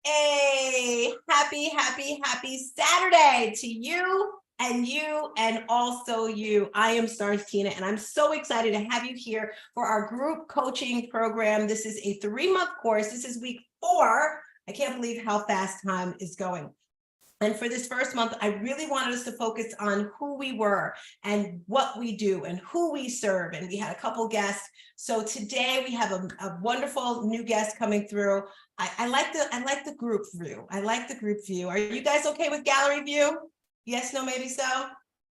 Hey, happy Saturday to you and also you. I am Stars Tina, and I'm so excited to have you here for our group coaching program. This is a 3-month course. This is week 4. I can't believe how fast time is going. And for this first month, I really wanted us to focus on who we were and what we do and who we serve. And we had a couple guests. So today we have a wonderful new guest coming through. I like the group view. I like the group view. Are you guys okay with gallery view? Yes, no, maybe so.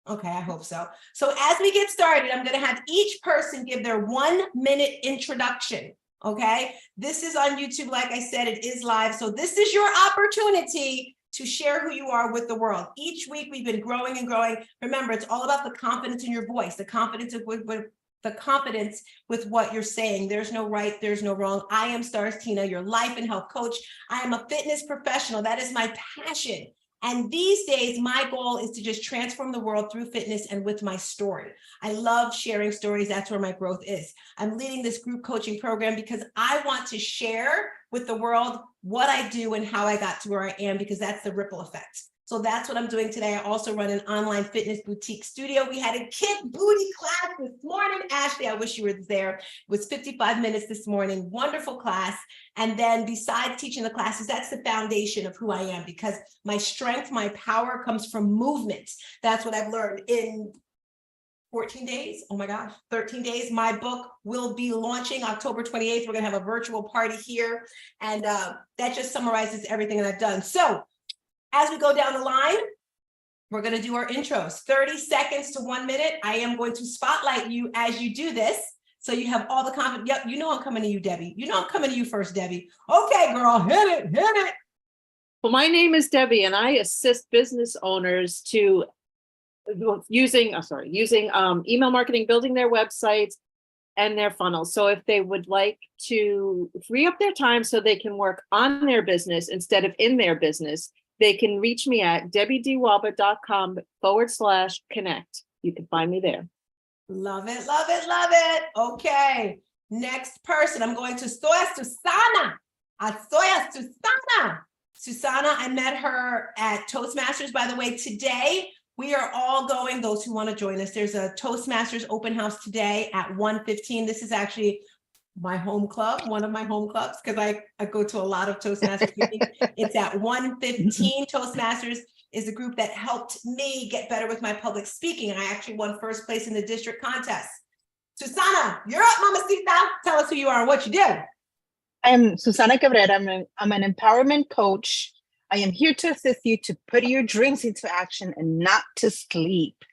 Okay, I hope so. So as we get started, I'm going to have each person give their 1-minute introduction. Okay, this is on YouTube. Like I said, it is live. So this is your opportunity to share who you are with the world. Each week we've been growing and growing. Remember, it's all about the confidence in your voice, the confidence with what you're saying. There's no right, there's no wrong. I am Stars Tina, your life and health coach. I am a fitness professional. That is my passion. And these days, my goal is to just transform the world through fitness and with my story. I love sharing stories. That's where my growth is. I'm leading this group coaching program because I want to share with the world what I do and how I got to where I am, because that's the ripple effect. So that's what I'm doing today. I also run an online fitness boutique studio. We had a kid booty class this morning. Ashley, I wish you were there. It was 55 minutes this morning. Wonderful class. And then besides teaching the classes, that's the foundation of who I am, because my strength, my power comes from movement. That's what I've learned in 14 days. Oh my gosh, 13 days. My book will be launching October 28th. We're going to have a virtual party here. And that just summarizes everything that I've done. So as we go down the line, we're going to do our intros, 30 seconds to 1 minute. I am going to spotlight you as you do this, so you have all the confidence. Yep, you know I'm coming to you, Debbie. You know I'm coming to you first, Debbie. Okay, girl, hit it. Well, my name is Debbie, and I assist business owners to using email marketing, building their websites and their funnels. So if they would like to free up their time so they can work on their business instead of in their business, they can reach me at debbiedwalbert.com/connect. You can find me there. Love it. Okay, next person, I'm going to Susana. Susana, I met her at Toastmasters, by the way. Today, we are all going, those who want to join us, there's a Toastmasters open house today at 1:15. This is actually my home club, one of my home clubs, because I go to a lot of Toastmasters meetings. It's at 1:15. Toastmasters is a group that helped me get better with my public speaking. And I actually won first place in the district contest. Susana, you're up, mamacita. Tell us who you are and what you do. I'm Susana Cabrera. I'm an empowerment coach. I am here to assist you to put your dreams into action and not to sleep.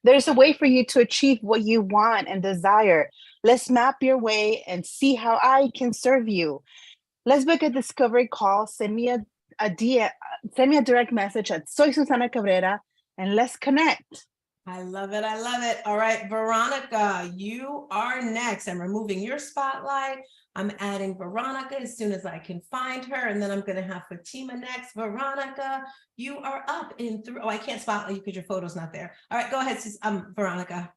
There's a way for you to achieve what you want and desire. Let's map your way and see how I can serve you. Let's book a discovery call. Send me a direct message at Soy Susana Cabrera, and let's connect. I love it. All right, Veronica, you are next. I'm removing your spotlight. I'm adding Veronica as soon as I can find her, and then I'm going to have Fatima next. Veronica, you are up in 3. Oh, I can't spotlight you because your photo's not there. All right, go ahead, Veronica.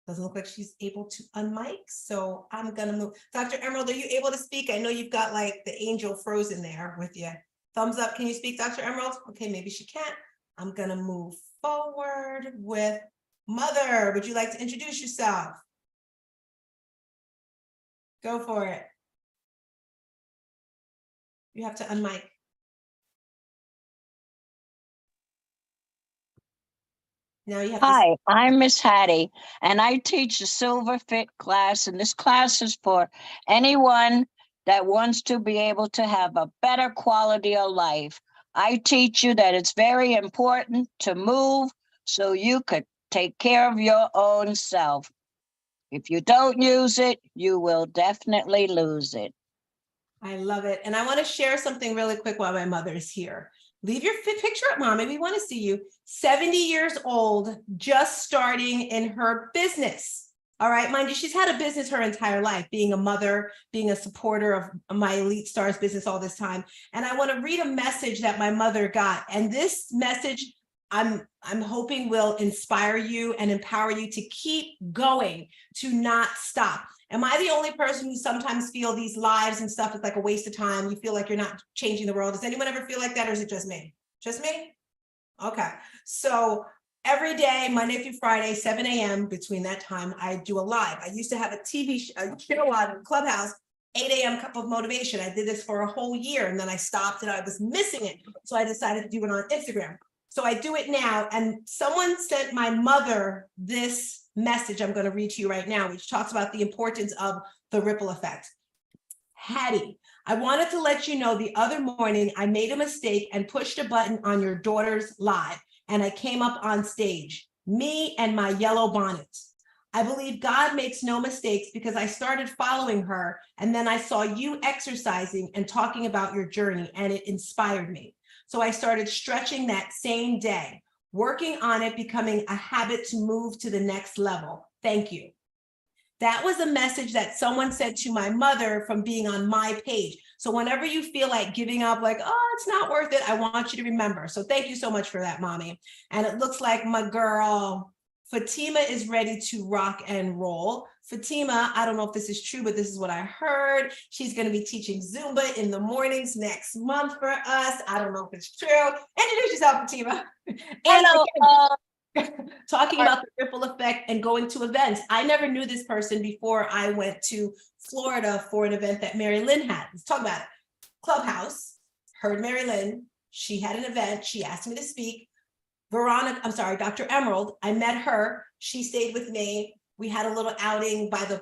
Doesn't look like she's able to unmic, so I'm gonna move. Dr. Emerald, are you able to speak? I know you've got like the angel frozen there with you. Thumbs up, can you speak, Dr. Emerald? Okay, maybe she can't. I'm gonna move forward with Mother. Would you like to introduce yourself? Go for it. You have to unmic. Now you have Hi, I'm Miss Hattie, and I teach a Silver Fit class, and this class is for anyone that wants to be able to have a better quality of life. I teach you that it's very important to move so you could take care of your own self. If you don't use it, you will definitely lose it. I love it. And I want to share something really quick while my mother's here. Leave your picture up, Mom. We want to see you. 70 years old, just starting in her business. All right, mind you, she's had a business her entire life, being a mother, being a supporter of my Elite Stars business all this time. And I want to read a message that my mother got. And this message, I'm hoping will inspire you and empower you to keep going, to not stop. Am I the only person who sometimes feel these lives and stuff is like a waste of time? You feel like you're not changing the world. Does anyone ever feel like that, or is it just me? Just me? Okay. So every day, Monday through Friday, 7 a.m. between that time, I do a live. I used to have a TV show on Clubhouse, 8 a.m. cup of motivation. I did this for a whole year and then I stopped and I was missing it. So I decided to do it on Instagram. So I do it now. And someone sent my mother this message I'm going to read to you right now, which talks about the importance of the ripple effect. Hattie, I wanted to let you know the other morning I made a mistake and pushed a button on your daughter's live, and I came up on stage, me and my yellow bonnet. I believe God makes no mistakes because I started following her, and then I saw you exercising and talking about your journey, and it inspired me. So I started stretching that same day, working on it, becoming a habit to move to the next level. Thank you. That was a message that someone said to my mother from being on my page. So whenever you feel like giving up, like, oh, it's not worth it, I want you to remember. So thank you so much for that, Mommy. And it looks like my girl, Fatima, is ready to rock and roll. Fatima, I don't know if this is true, but this is what I heard. She's going to be teaching Zumba in the mornings next month for us. I don't know if it's true. Introduce yourself, Fatima. Hello. Talking about the ripple effect and going to events. I never knew this person before I went to Florida for an event that Mary Lynn had. Let's talk about it. Clubhouse, heard Mary Lynn. She had an event. She asked me to speak. Dr. Emerald, I met her. She stayed with me. We had a little outing by the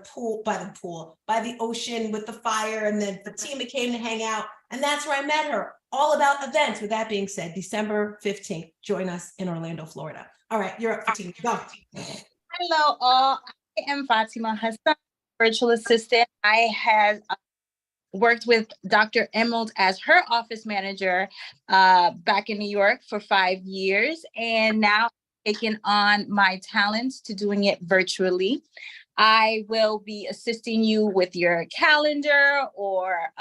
ocean with the fire. And then Fatima came to hang out. And that's where I met her, all about events. With that being said, December 15th, join us in Orlando, Florida. All right, you're up, Fatima. Go. Hello, all. I am Fatima Hassan, virtual assistant. I have worked with Dr. Emerald as her office manager back in New York for 5 years, and now taking on my talents to doing it virtually. I will be assisting you with your calendar or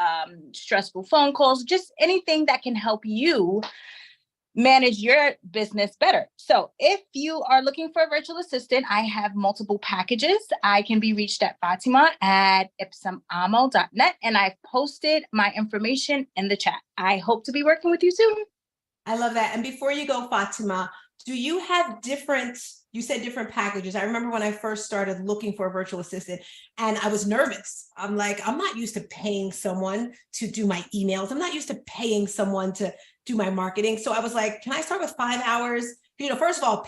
stressful phone calls, just anything that can help you manage your business better. So if you are looking for a virtual assistant, I have multiple packages. I can be reached at fatima@ipsumamo.net, and I've posted my information in the chat. I hope to be working with you soon. I love that. And before you go, Fatima, do you have you said different packages. I remember when I first started looking for a virtual assistant and I was nervous. I'm like, I'm not used to paying someone to do my emails. I'm not used to paying someone to do my marketing. So I was like, can I start with 5 hours? First of all,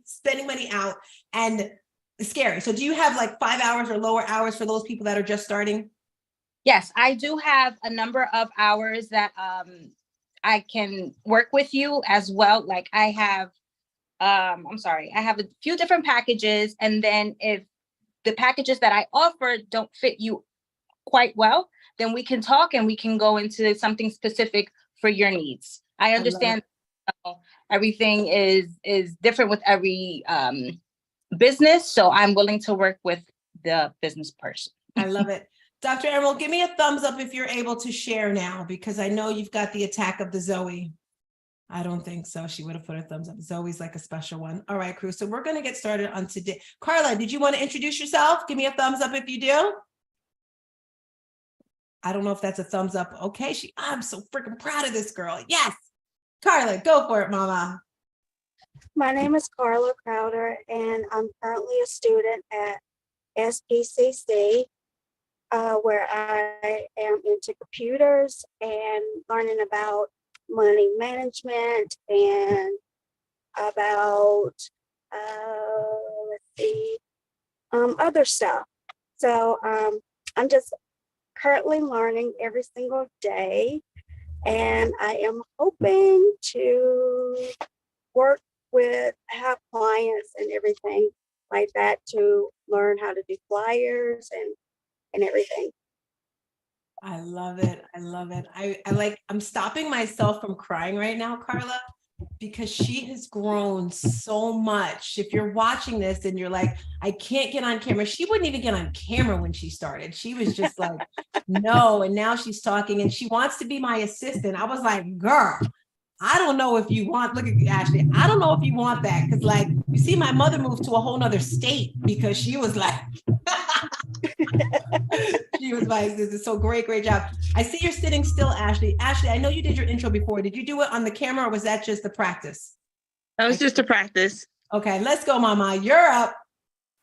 spending money out, and it's scary. So do you have like 5 hours or lower hours for those people that are just starting? Yes, I do have a number of hours that I can work with you as well. Like I have I have a few different packages, and then if the packages that I offer don't fit you quite well, then we can talk and we can go into something specific for your needs. I understand everything is different with every business, so I'm willing to work with the business person. I love it. Dr. Emerald, give me a thumbs up if you're able to share now, because I know you've got the attack of the Zoe. I don't think so. She would have put a thumbs up. Zoe's like a special one. All right, crew. So we're going to get started on today. Carla, did you want to introduce yourself? Give me a thumbs up if you do. I don't know if that's a thumbs up. Okay, I'm so freaking proud of this girl. Yes. Carla, go for it, mama. My name is Carla Crowder, and I'm currently a student at SPCC, where I am into computers and learning about money management and about other stuff. So I'm just currently learning every single day, and I am hoping to have clients and everything like that to learn how to do flyers and everything. I love it. I love it. I'm stopping myself from crying right now, Carla, because she has grown so much. If you're watching this and you're like, I can't get on camera. She wouldn't even get on camera when she started. She was just like, no. And now she's talking and she wants to be my assistant. I was like, girl, I don't know if you want, look at Ashley, I don't know if you want that. Cause like, you see, my mother moved to a whole nother state because she was like, she was like, this is so great, great job. I see you're sitting still, Ashley. Ashley, I know you did your intro before. Did you do it on the camera or was that just the practice? That was just a practice. Okay, let's go, Mama. You're up.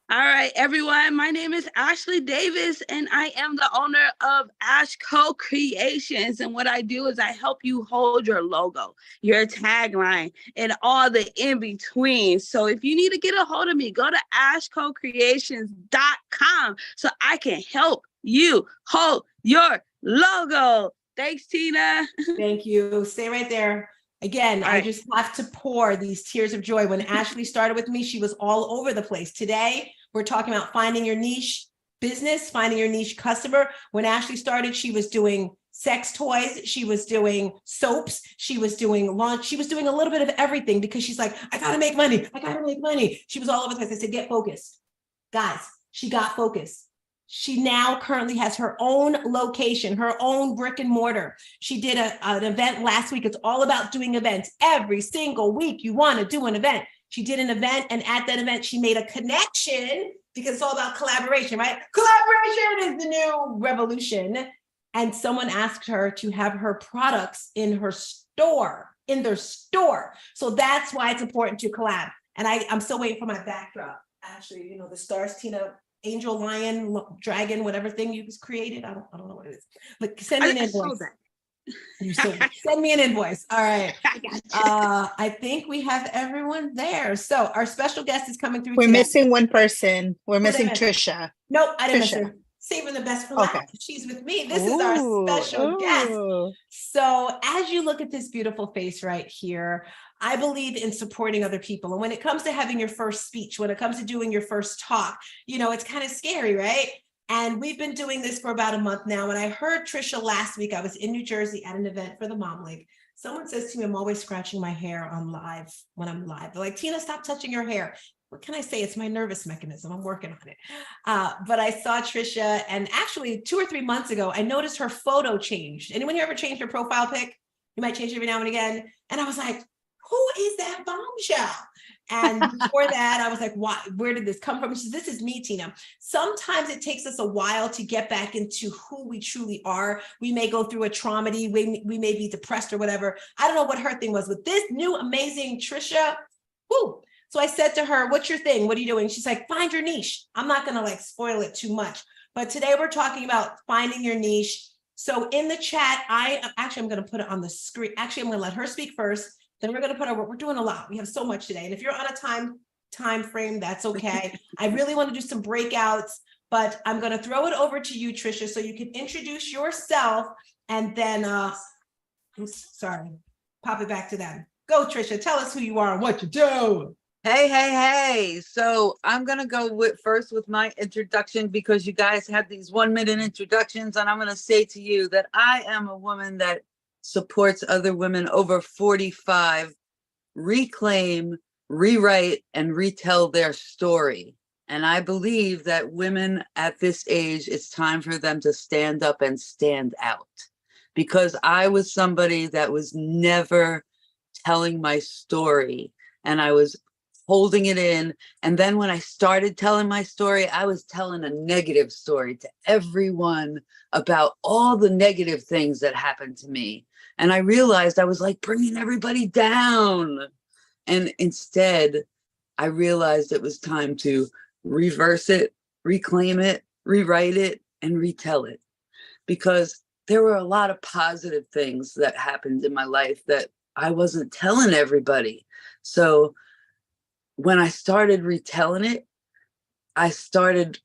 All right, everyone. My name is Ashley Davis, and I am the owner of Ashco Creations. And what I do is I help you hold your logo, your tagline, and all the in between. So if you need to get a hold of me, go to ashcocreations.com so I can help you hold your logo. Thanks, Tina. Thank you. Stay right there. Again, All I right. just have to pour these tears of joy. When Ashley started with me, she was all over the place. Today, we're talking about finding your niche business, finding your niche customer. When Ashley started, she was doing sex toys, she was doing soaps, she was doing launch, she was doing a little bit of everything because she's like, I gotta make money, I gotta make money. She was all over the place. I said, get focused. Guys, she got focused. She now currently has her own location, her own brick and mortar. She did an event last week. It's all about doing events. Every single week you want to do an event. She did an event, and at that event, she made a connection because it's all about collaboration, right? Collaboration is the new revolution. And someone asked her to have her products in her store, in their store. So that's why it's important to collab. And I'm still waiting for my backdrop. Actually, you know, the stars, Tina, angel, lion, dragon, whatever thing you just created. I don't know what it is. But send me an invoice. You send me an invoice. All right. I think we have everyone there. So our special guest is coming through. We're today. missing one person. We're missing miss? Trisha. Nope, I didn't miss Trisha. her. Saving the best for Okay. last. She's with me. This is our special guest. So as you look at this beautiful face right here, I believe in supporting other people. And when it comes to having your first speech, when it comes to doing your first talk, you know, it's kind of scary, right? And we've been doing this for about a month now. And I heard Trisha last week. I was in New Jersey at an event for the Mom League. Someone says to me, I'm always scratching my hair on live when I'm live. They're like, Tina, stop touching your hair. What can I say? It's my nervous mechanism. I'm working on it. But I saw Trisha, and actually 2 or 3 months ago, I noticed her photo changed. Anyone here ever changed your profile pic? You might change it every now and again. And I was like, who is that bombshell? And before that, I was like, why, where did this come from? She says, this is me, Tina. Sometimes it takes us a while to get back into who we truly are. We may go through a trauma, we may be depressed or whatever. I don't know what her thing was, but this new amazing Trisha, whoo. So I said to her, what's your thing? What are you doing? She's like, find your niche. I'm not going to like spoil it too much, but today we're talking about finding your niche. So in the chat, I'm going to put it on the screen. Actually, I'm going to let her speak first. Then we're going to we're doing a lot. We have so much today. And if you're on a time frame, that's okay. I really want to do some breakouts, but I'm going to throw it over to you, Trisha, so you can introduce yourself and then, pop it back to them. Go, Trisha, tell us who you are and what you do. Hey. So I'm going to go first with my introduction because you guys had these 1-minute introductions. And I'm going to say to you that I am a woman that supports other women over 45 reclaim, rewrite, and retell their story. And I believe that women at this age, it's time for them to stand up and stand out. Because I was somebody that was never telling my story, and I was holding it in. And then when I started telling my story, I was telling a negative story to everyone about all the negative things that happened to me. And I realized I was like bringing everybody down. And instead, I realized it was time to reverse it, reclaim it, rewrite it, and retell it. Because there were a lot of positive things that happened in my life that I wasn't telling everybody. So when I started retelling it, I started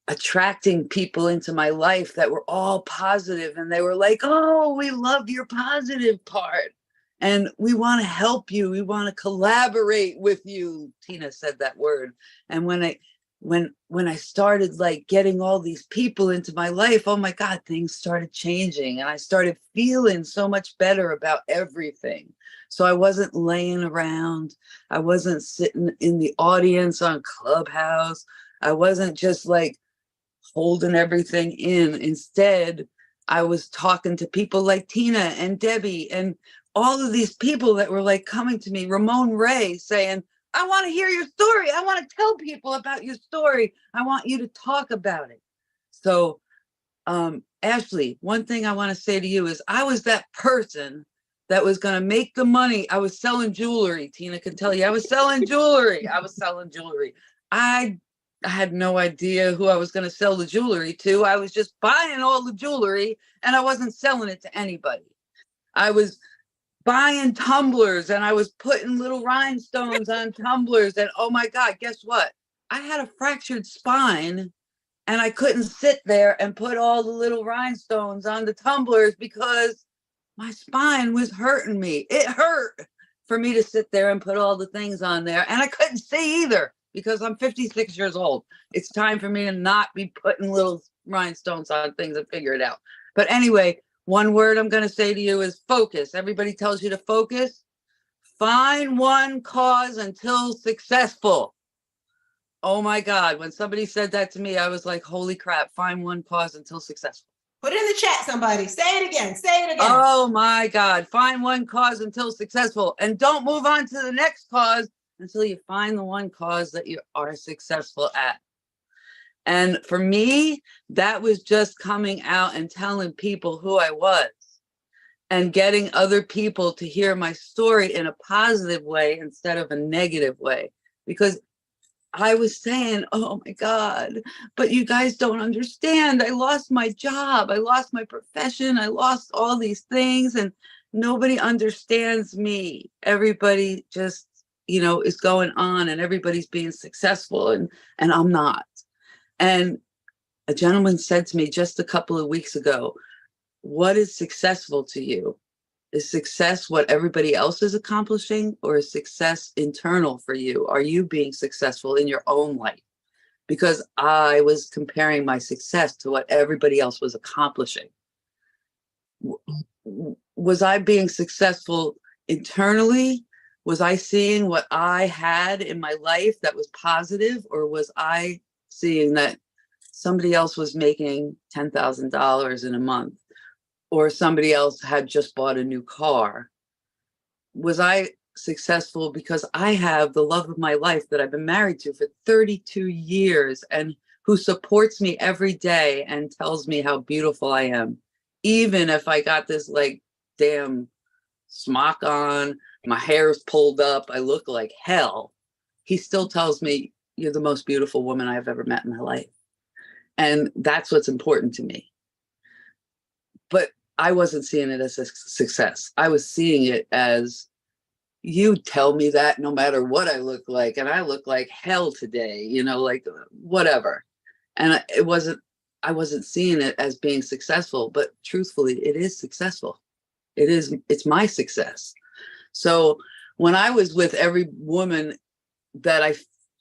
attracting people into my life that were all positive, and they were like, oh, we love your positive part and we want to help you. We want to collaborate with you. Tina said that word. And when I started like getting all these people into my life, oh my God, things started changing and I started feeling so much better about everything. So I wasn't laying around. I wasn't sitting in the audience on Clubhouse. I wasn't just like holding everything in. Instead, I was talking to people like Tina and Debbie and all of these people that were like coming to me, Ramon Ray saying, I want to hear your story. I want to tell people about your story. I want you to talk about it. So, Ashley, one thing I want to say to you is I was that person that was going to make the money. I was selling jewelry. Tina can tell you, I was selling jewelry. I had no idea who I was going to sell the jewelry to. I was just buying all the jewelry and I wasn't selling it to anybody. I was buying tumblers and I was putting little rhinestones on tumblers. And oh my God, guess what? I had a fractured spine and I couldn't sit there and put all the little rhinestones on the tumblers because my spine was hurting me. It hurt for me to sit there and put all the things on there. And I couldn't see either because I'm 56 years old. It's time for me to not be putting little rhinestones on things and figure it out. But anyway, one word I'm going to say to you is focus. Everybody tells you to focus. Find one cause until successful. Oh my God. When somebody said that to me, I was like, holy crap, find one cause until successful. Put it in the chat, somebody. Say it again. Say it again. Oh my God. Find one cause until successful. And don't move on to the next cause until you find the one cause that you are successful at. And for me, that was just coming out and telling people who I was and getting other people to hear my story in a positive way instead of a negative way. Because I was saying, oh my God, but you guys don't understand. I lost my job. I lost my profession. I lost all these things and nobody understands me. Everybody just, is going on and everybody's being successful and I'm not. And a gentleman said to me just a couple of weeks ago, what is successful to you? Is success what everybody else is accomplishing, or is success internal for you? Are you being successful in your own life? Because I was comparing my success to what everybody else was accomplishing. Was I being successful internally? Was I seeing what I had in my life that was positive, or was I seeing that somebody else was making $10,000 in a month, or somebody else had just bought a new car? Was I successful because I have the love of my life that I've been married to for 32 years and who supports me every day and tells me how beautiful I am? Even if I got this like damn smock on, my hair's pulled up, I look like hell, he still tells me, you're the most beautiful woman I've ever met in my life. And that's what's important to me. But I wasn't seeing it as a success. I was seeing it as, you tell me that no matter what I look like, and I look like hell today, like whatever. And I wasn't seeing it as being successful, but truthfully, it is successful. It's my success. So when I was with every woman that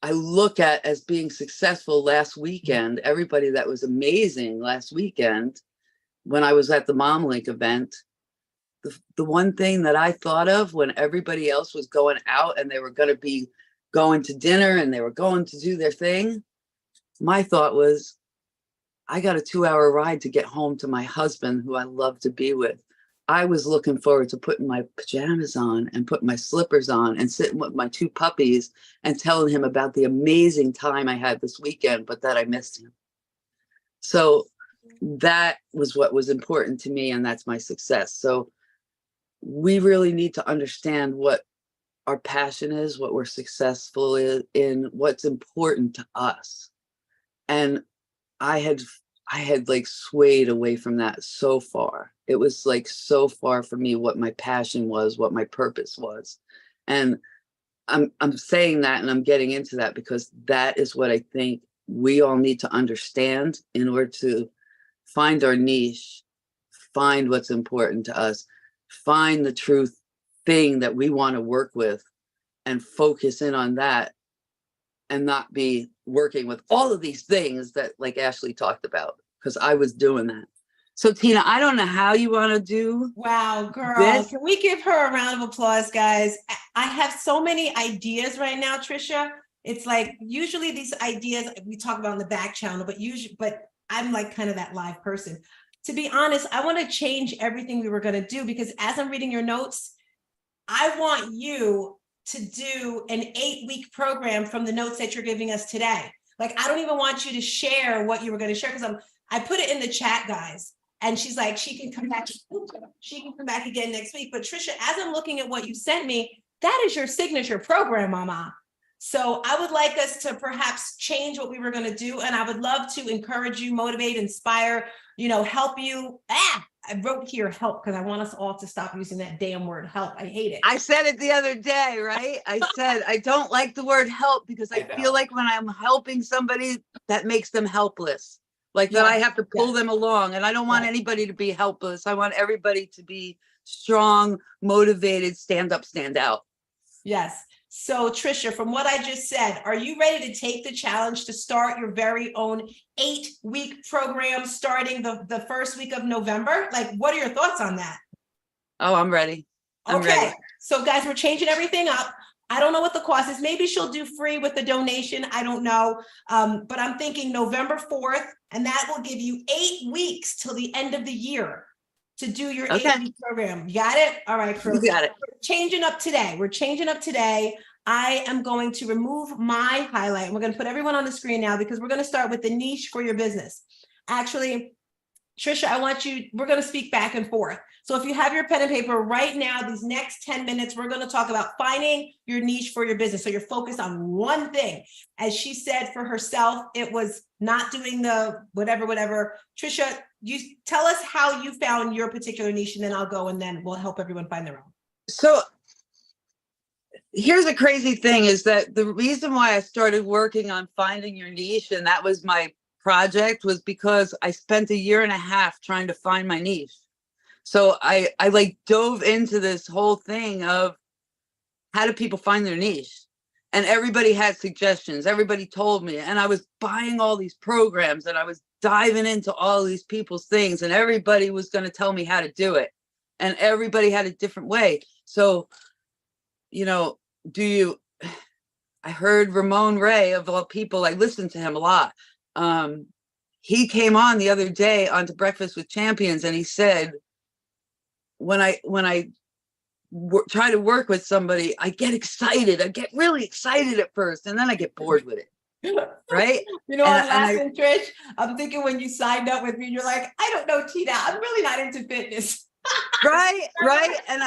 I look at as being successful last weekend, everybody that was amazing last weekend, when I was at the Mom Link event, the one thing that I thought of when everybody else was going out and they were going to be going to dinner and they were going to do their thing, my thought was, I got a 2-hour ride to get home to my husband, who I love to be with. I was looking forward to putting my pajamas on and putting my slippers on and sitting with my 2 puppies and telling him about the amazing time I had this weekend, but that I missed him. So that was what was important to me, and that's my success. So we really need to understand what our passion is, what we're successful in, what's important to us. And I had like swayed away from that so far. It was like so far for me what my passion was, what my purpose was. And I'm saying that and I'm getting into that because that is what I think we all need to understand in order to find our niche, find what's important to us, find the truth thing that we want to work with and focus in on that and not be working with all of these things that like Ashley talked about, because I was doing that. So Tina, I don't know how you want to do. Wow, girl. This. Can we give her a round of applause, guys? I have so many ideas right now, Trisha. It's like usually these ideas we talk about in the back channel, but I'm like kind of that live person. To be honest, I want to change everything we were going to do because as I'm reading your notes, I want you to do an 8-week program from the notes that you're giving us today. Like, I don't even want you to share what you were going to share, because I put it in the chat, guys. And she's like, she can come back again next week. But Trisha, as I'm looking at what you sent me, that is your signature program, Mama. So I would like us to perhaps change what we were going to do. And I would love to encourage you, motivate, inspire, help you. I wrote here help, because I want us all to stop using that damn word help. I hate it. I said it the other day, right? I said, I don't like the word help, because I feel like when I'm helping somebody, that makes them helpless. Like that I have to pull them along, and I don't want anybody to be helpless. I want everybody to be strong, motivated, stand up, stand out. Yes. So Trisha, from what I just said, are you ready to take the challenge to start your very own 8-week program starting the first week of November? Like, what are your thoughts on that? Oh, I'm ready. I'm ready. So guys, we're changing everything up. I don't know what the cost is. Maybe she'll do free with the donation. I don't know. But I'm thinking November 4th, and that will give you 8 weeks till the end of the year to do your 8-week program. You got it? All right, crew. You got it. We're changing up today. We're changing up today. I am going to remove my highlight. We're going to put everyone on the screen now, because we're going to start with the niche for your business. Actually, Trisha, we're going to speak back and forth. So if you have your pen and paper right now, these next 10 minutes, we're going to talk about finding your niche for your business. So you're focused on one thing. As she said for herself, it was not doing the whatever. Trisha, you tell us how you found your particular niche, and then I'll go, and then we'll help everyone find their own. So here's a crazy thing, is that the reason why I started working on finding your niche, and that was my project, was because I spent 1.5 years trying to find my niche. So I like dove into this whole thing of how do people find their niche, and everybody had suggestions. Everybody told me, and I was buying all these programs, and I was diving into all these people's things, and everybody was going to tell me how to do it, and everybody had a different way. So, I heard Ramon Ray, of all people, I listened to him a lot. He came on the other day onto Breakfast with Champions, and he said, when I try to work with somebody, I get excited. I get really excited at first, and then I get bored with it. Right? I'm laughing, Trish. I'm thinking when you signed up with me, you're like, I don't know, Tina, I'm really not into fitness. Right. And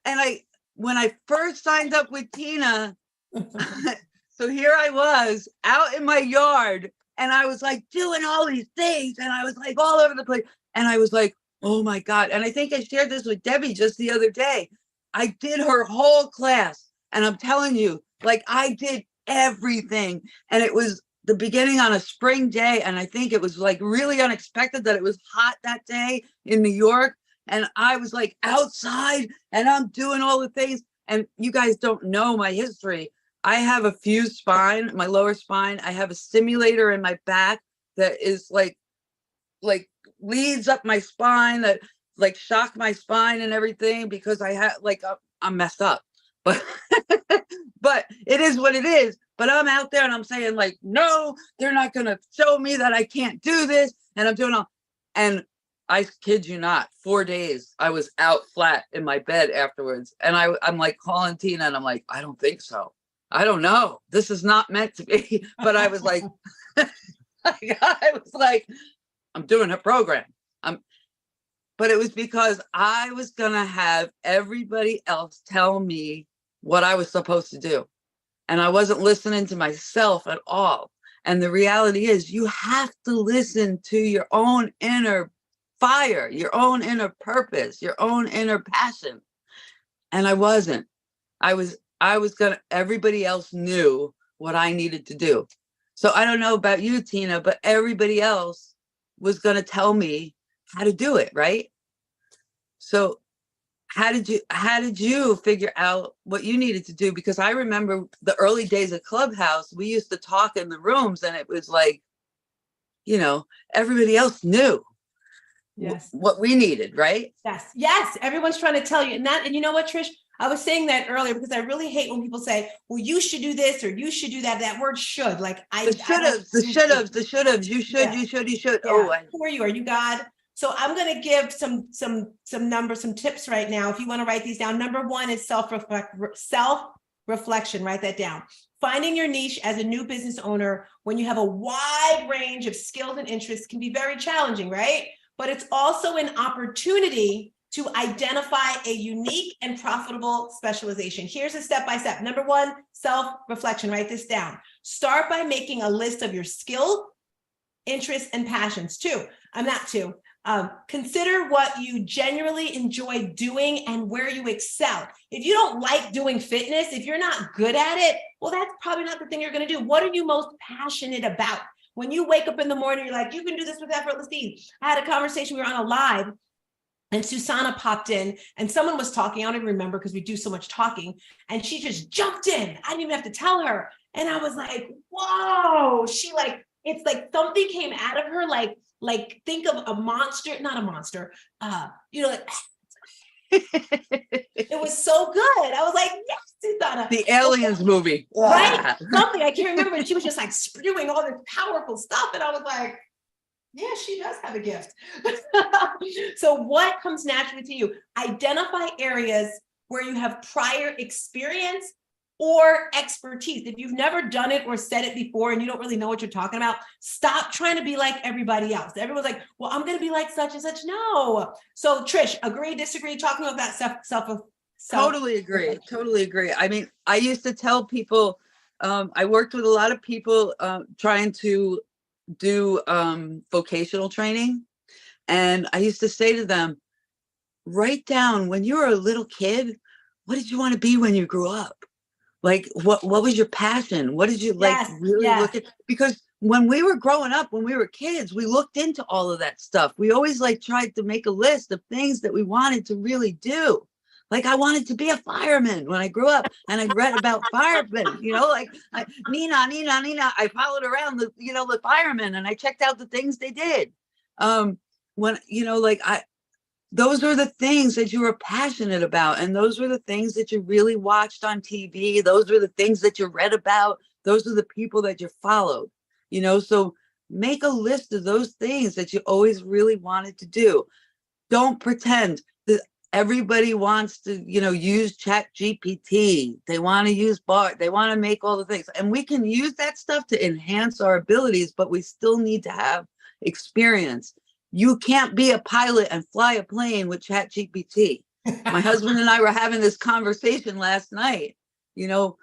I when I first signed up with Tina, so here I was out in my yard, and I was like doing all these things, and I was like all over the place, and I was like, oh my God. And I think I shared this with Debbie just the other day. I did her whole class, and I'm telling you, like, I did everything. And it was the beginning on a spring day, and I think it was like really unexpected that it was hot that day in New York. And I was like outside, and I'm doing all the things. And you guys don't know my history. I have a fused spine, my lower spine. I have a stimulator in my back that is like leads up my spine, that like shock my spine and everything, because I had I'm messed up. But but it is what it is. But I'm out there, and I'm saying, like, no, they're not gonna show me that I can't do this. And I'm doing all, and I kid you not, 4 days I was out flat in my bed afterwards. And I'm like calling Tina, and I'm like, I don't think so. I don't know. This is not meant to be. But I was like, I'm doing her program. But it was because I was gonna have everybody else tell me what I was supposed to do. And I wasn't listening to myself at all. And the reality is, you have to listen to your own inner fire, your own inner purpose, your own inner passion. And I wasn't. I was gonna, everybody else knew what I needed to do. So I don't know about you, Tina, but everybody else was gonna tell me how to do it, right? So how did you figure out what you needed to do? Because I remember the early days of Clubhouse, we used to talk in the rooms, and it was like, everybody else knew what we needed, right? Yes. Everyone's trying to tell you. And you know what, Trish? I was saying that earlier because I really hate when people say, well, you should do this or you should do that. That word should, like the should haves, you should. Yeah. Oh, who are you? Are you God? So I'm going to give some numbers, some tips right now. If you want to write these down, number one is self-reflection. Write that down. Finding your niche as a new business owner when you have a wide range of skills and interests can be very challenging, right? But it's also an opportunity to identify a unique and profitable specialization. Here's a step-by-step. Number one, self-reflection. Write this down. Start by making a list of your skills, interests, and passions. Consider what you genuinely enjoy doing and where you excel. If you don't like doing fitness, if you're not good at it, well, that's probably not the thing you're going to do. What are you most passionate about? When you wake up in the morning, you're like, you can do this with effortless ease. I had a conversation, we were on a live, and Susanna popped in and someone was talking. I don't even remember because we do so much talking. And she just jumped in. I didn't even have to tell her. And I was like, whoa, it's like something came out of her, like think of a monster, not a monster, it was so good. I was like, yes, Susanna. The Aliens movie. Right? Something, I can't remember, but she was just like spewing all this powerful stuff. And I was like, yeah, she does have a gift. So what comes naturally to you? Identify areas where you have prior experience or expertise. If you've never done it or said it before and you don't really know what you're talking about, stop trying to be like everybody else. Everyone's like, well, I'm going to be like such and such. No. So Trish, agree, disagree, talking about that self. Totally agree. Totally agree. I mean, I used to tell people, I worked with a lot of people trying to do vocational training. And I used to say to them, write down when you were a little kid, what did you want to be when you grew up? Like, what was your passion? What did you look at? Because when we were growing up, when we were kids, we looked into all of that stuff. We always tried to make a list of things that we wanted to really do. Like, I wanted to be a fireman when I grew up, and I read about firemen, Nina. I followed around the firemen, and I checked out the things they did. Those were the things that you were passionate about. And those were the things that you really watched on TV. Those were the things that you read about. Those are the people that you followed, so make a list of those things that you always really wanted to do. Don't pretend that everybody wants to, use ChatGPT. They want to use BART. They want to make all the things. And we can use that stuff to enhance our abilities, but we still need to have experience. You can't be a pilot and fly a plane with ChatGPT. My husband and I were having this conversation last night. You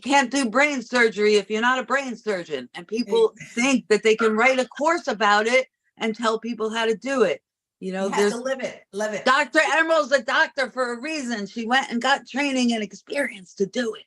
can't do brain surgery if you're not a brain surgeon. And people think that they can write a course about it and tell people how to do it. You have to live it. Dr. Emerald's a doctor for a reason. She went and got training and experience to do it.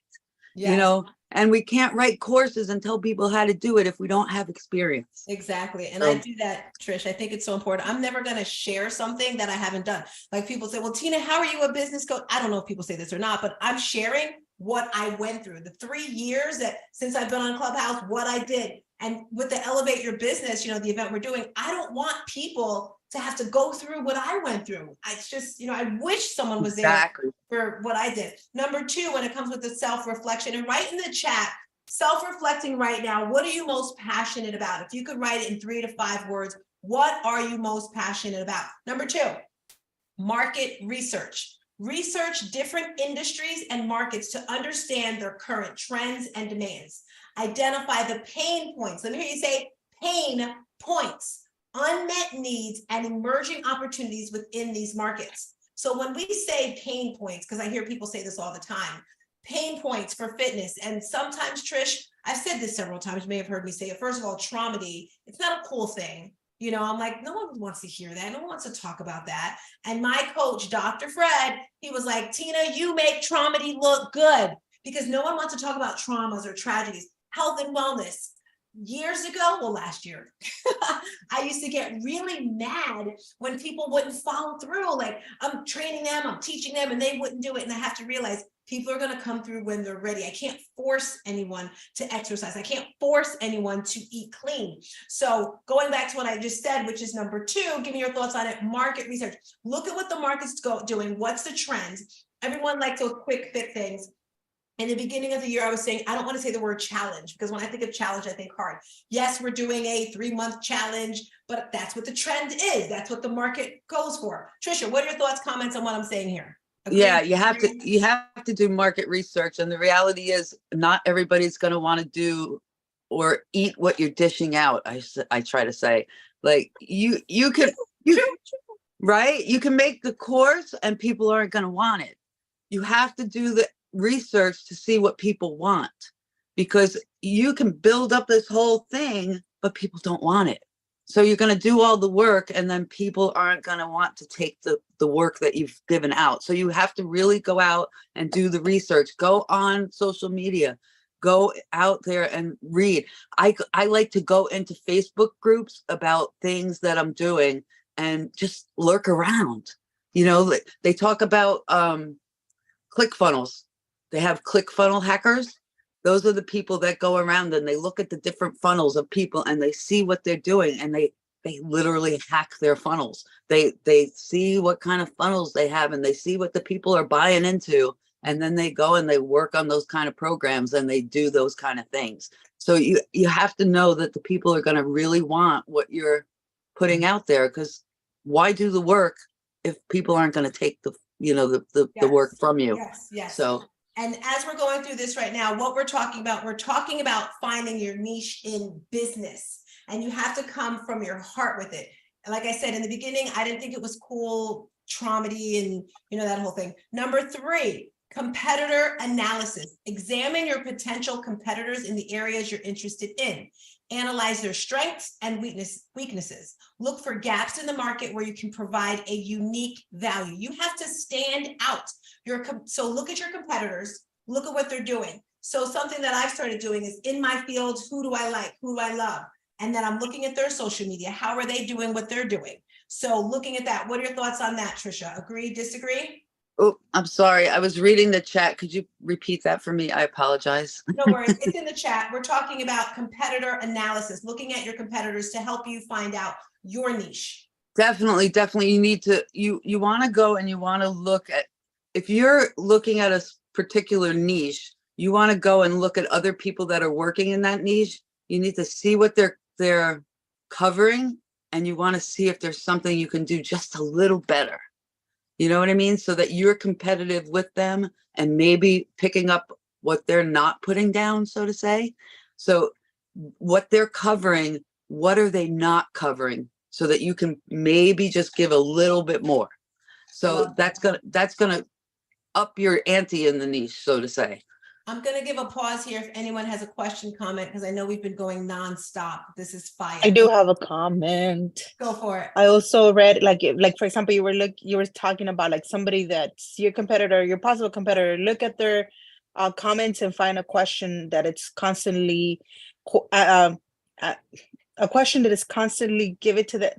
Yes. And we can't write courses and tell people how to do it if we don't have experience. Exactly. And I do that, Trish. I think it's so important. I'm never going to share something that I haven't done. Like, people say, well, Tina, how are you a business coach? I don't know if people say this or not, but I'm sharing what I went through, the 3 years since I've been on Clubhouse, what I did. And with the Elevate Your Business, the event we're doing, I don't want people to have to go through what I went through. It's just, I wish someone was there for what I did. Number two, when it comes with the self-reflection, and write in the chat, self-reflecting right now, what are you most passionate about? If you could write it in 3 to 5 words, what are you most passionate about? Number two, market research. Research different industries and markets to understand their current trends and demands. Identify the pain points. Let me hear you say pain points, unmet needs, and emerging opportunities within these markets. So when we say pain points, because I hear people say this all the time, pain points for fitness. And sometimes, Trish, I've said this several times, you may have heard me say it. First of all, traumedy, it's not a cool thing. I'm like, no one wants to hear that. No one wants to talk about that. And my coach, Dr. Fred, he was like, Tina, you make traumedy look good, because no one wants to talk about traumas or tragedies. Health and wellness. Years ago, last year, I used to get really mad when people wouldn't follow through. Like, I'm training them, I'm teaching them, and they wouldn't do it. And I have to realize people are going to come through when they're ready. I can't force anyone to exercise. I can't force anyone to eat clean. So going back to what I just said, which is number two, give me your thoughts on it. Market research. Look at what the market's doing. What's the trends? Everyone likes those quick fit things. In the beginning of the year, I was saying, I don't want to say the word challenge, because when I think of challenge, I think hard. Yes, we're doing a 3-month challenge, but that's what the trend is. That's what the market goes for. Trisha, what are your thoughts, comments on what I'm saying here? Agree? Yeah, you have to do market research. And the reality is not everybody's going to want to do or eat what you're dishing out. I try to say, like, you can, right? You can make the course and people aren't going to want it. You have to do the research to see what people want, because you can build up this whole thing, but people don't want it. So you're going to do all the work and then people aren't going to want to take the work that you've given out. So you have to really go out and do the research, go on social media, go out there and read. I like to go into Facebook groups about things that I'm doing and just lurk around. You know, they talk about ClickFunnels. They have ClickFunnel hackers. Those are the people that go around and they look at the different funnels of people and they see what they're doing, and they literally hack their funnels. They see what kind of funnels they have and they see what the people are buying into, and then they go and they work on those kind of programs and they do those kind of things. So you have to know that the people are going to really want what you're putting out there, because why do the work if people aren't going to take the work from you? Yes. So, and as we're going through this right now, what we're talking about finding your niche in business, and you have to come from your heart with it. And like I said, in the beginning, I didn't think it was cool, traumedy, and that whole thing. Number 3, competitor analysis. Examine your potential competitors in the areas you're interested in. Analyze their strengths and weaknesses. Look for gaps in the market where you can provide a unique value. You have to stand out. So look at your competitors, look at what they're doing. So something that I've started doing is, in my field, who do I like? Who do I love? And then I'm looking at their social media. How are they doing what they're doing? So looking at that, what are your thoughts on that, Trisha? Agree, disagree? oh, I'm sorry. I was reading the chat. Could you repeat that for me? I apologize. No worries. It's in the chat. We're talking about competitor analysis, looking at your competitors to help you find out your niche. Definitely. You need to, you want to go and you want to look at, if you're looking at a particular niche, you want to go and look at other people that are working in that niche. You need to see what they're covering, and you want to see if there's something you can do just a little better. You know what I mean? So that you're competitive with them and maybe picking up what they're not putting down, so to say. So what they're covering, what are they not covering, so that you can maybe just give a little bit more. So that's gonna up your ante in the niche, so to say. I'm going to give a pause here if anyone has a question, comment, because I know we've been going nonstop. This is fire. I do have a comment. Go for it. I also read, like for example, you were talking about like somebody that's your competitor, your possible competitor. Look at their comments and find a question that it's constantly a question that is constantly given to the.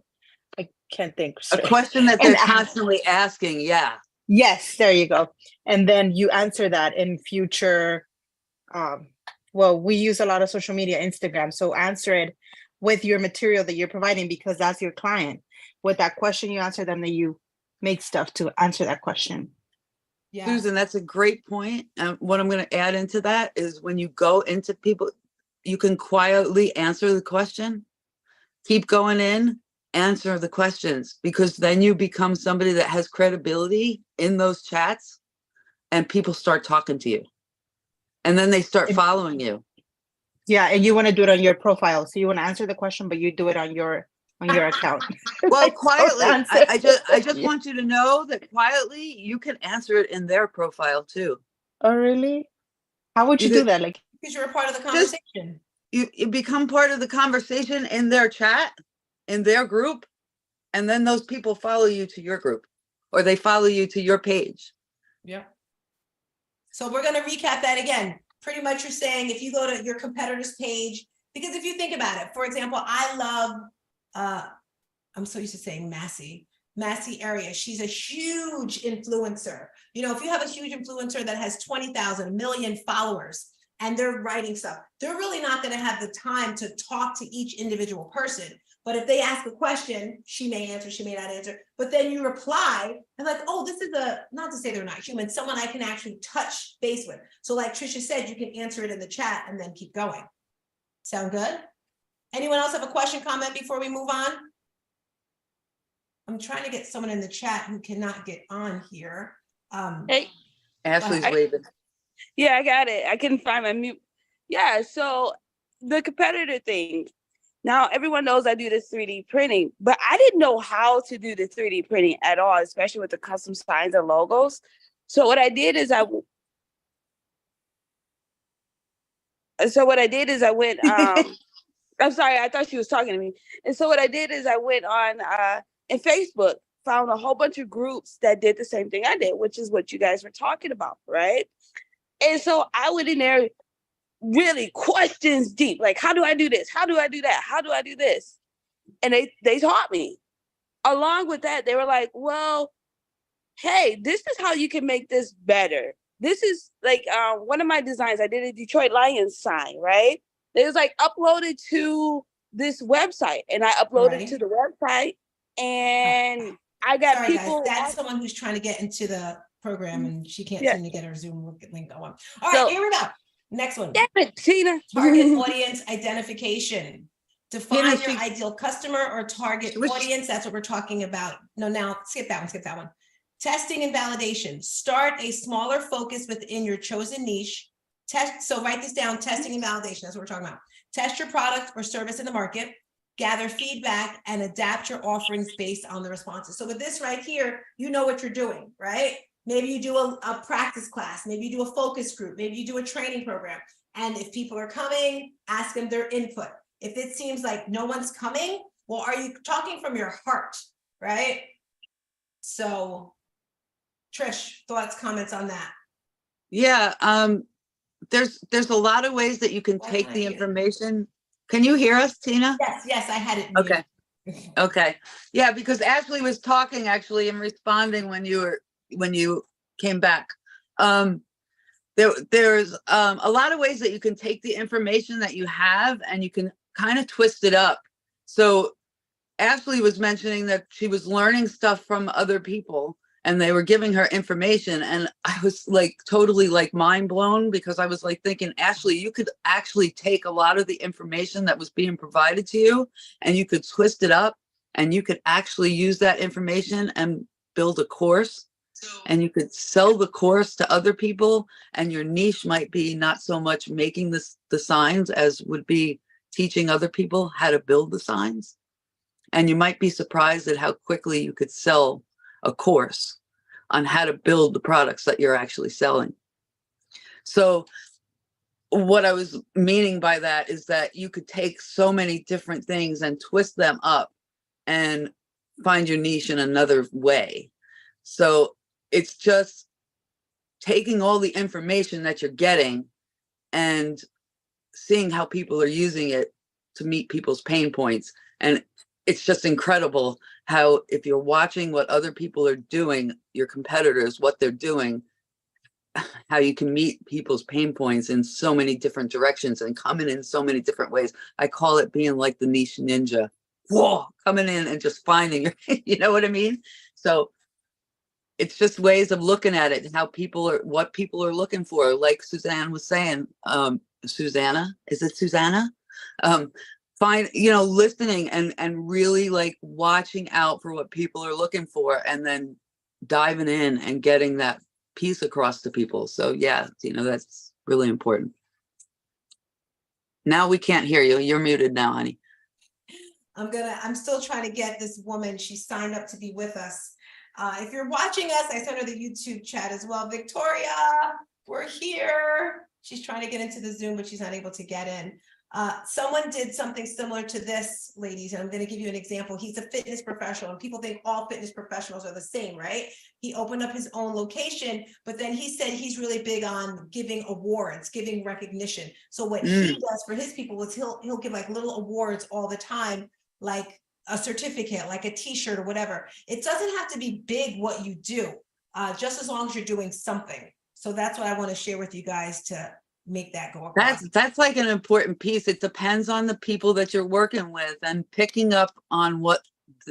I can't think. A question that they're constantly asking. Yeah. Yes, there you go. And then you answer that in future. Well, we use a lot of social media, Instagram. So answer it with your material that you're providing, because that's your client. With that question, you answer them, that you make stuff to answer that question. Yeah. Susan, that's a great point. What I'm going to add into that is, when you go into people, you can quietly answer the question, keep going in, answer the questions, because then you become somebody that has credibility in those chats, and people start talking to you, and then they start following you. Yeah, and you want to do it on your profile. So you want to answer the question, but you do it on your account. Well, quietly, I just want you to know that quietly you can answer it in their profile too. Oh, really? How would you do that? Like, because you're a part of the conversation. You become part of the conversation in their chat, in their group, and then those people follow you to your group, or they follow you to your page. Yeah. So we're going to recap that again. Pretty much you're saying, if you go to your competitor's page, because if you think about it, for example, I love, I'm so used to saying Massey area. She's a huge influencer. If you have a huge influencer that has 20,000, 1 million followers, and they're writing stuff, they're really not going to have the time to talk to each individual person. But if they ask a question, she may answer, she may not answer, but then you reply and like, oh, this is not to say they're not human, someone I can actually touch base with. So like Trisha said, you can answer it in the chat and then keep going. Sound good? Anyone else have a question, comment before we move on? I'm trying to get someone in the chat who cannot get on here. Hey, Ashley's I- waving. yeah, I got it. I couldn't find my mute. Yeah, so the competitor thing. Now everyone knows I do the 3D printing, but I didn't know how to do the 3D printing at all, especially with the custom signs and logos. So what I did is I went, I'm sorry, I thought she was talking to me. And so what I did is I went on in Facebook, found a whole bunch of groups that did the same thing I did, which is what you guys were talking about, right? And so I went in there really questions deep, like, how do I do this? How do I do that? How do I do this? And they taught me. Along with that, they were like, well, hey, this is how you can make this better. This is like one of my designs. I did a Detroit Lions sign, right? It was like uploaded to this website, and I uploaded Right. to the website, and I got Sorry, people. guys, that's someone who's trying to get into the program and she can't Yeah. seem to get her Zoom link going. All right, So- here we go. Next one. Damn it, Tina. Target audience identification. Define Tina, your ideal customer or target Which- audience. That's what we're talking about. No, now skip that one. Testing and validation. Start a smaller focus within your chosen niche. So write this down, testing and validation. That's what we're talking about. Test your product or service in the market, gather feedback, and adapt your offerings based on the responses. So with this right here, you know what you're doing, right? Maybe you do a practice class, maybe you do a focus group, maybe you do a training program. And if people are coming, ask them their input. If it seems like no one's coming, well, are you talking from your heart, right? So, Trish, thoughts, comments on that? Yeah, there's a lot of ways that you can Why take can't I the hear? information. Can you hear us, Tina? Yes, I had it. Okay. Okay. Yeah, because Ashley was talking actually and responding when you came back. There's a lot of ways that you can take the information that you have and you can kind of twist it up. So Ashley was mentioning that she was learning stuff from other people and they were giving her information, and I was like totally like mind blown, because I was like thinking, Ashley, you could actually take a lot of the information that was being provided to you and you could twist it up, and you could actually use that information and build a course, and you could sell the course to other people, and your niche might be not so much making the signs as would be teaching other people how to build the signs. And you might be surprised at how quickly you could sell a course on how to build the products that you're actually selling. So what I was meaning by that is that you could take so many different things and twist them up and find your niche in another way. So it's just taking all the information that you're getting and seeing how people are using it to meet people's pain points. And it's just incredible how, if you're watching what other people are doing, your competitors, what they're doing, how you can meet people's pain points in so many different directions and coming in so many different ways. I call it being like the niche ninja. Whoa, coming in and just finding, you know what I mean? So it's just ways of looking at it and how people are, what people are looking for. Like Suzanne was saying, Susanna, is it Susanna? Find, listening and really like watching out for what people are looking for, and then diving in and getting that piece across to people. So yeah, that's really important. Now we can't hear you. You're muted now, honey. I'm still trying to get this woman. She signed up to be with us. If you're watching us, I sent her the YouTube chat as well. Victoria, we're here. She's trying to get into the Zoom, but she's not able to get in. Someone did something similar to this, ladies, and I'm going to give you an example. He's a fitness professional, and people think all fitness professionals are the same, right? He opened up his own location, but then he said he's really big on giving awards, giving recognition. So what he does for his people is he'll give like little awards all the time, like a certificate, like a t-shirt or whatever. It doesn't have to be big what you do, just as long as you're doing something. So that's what I want to share with you guys to make that go across. That's like an important piece. It depends on the people that you're working with and picking up on what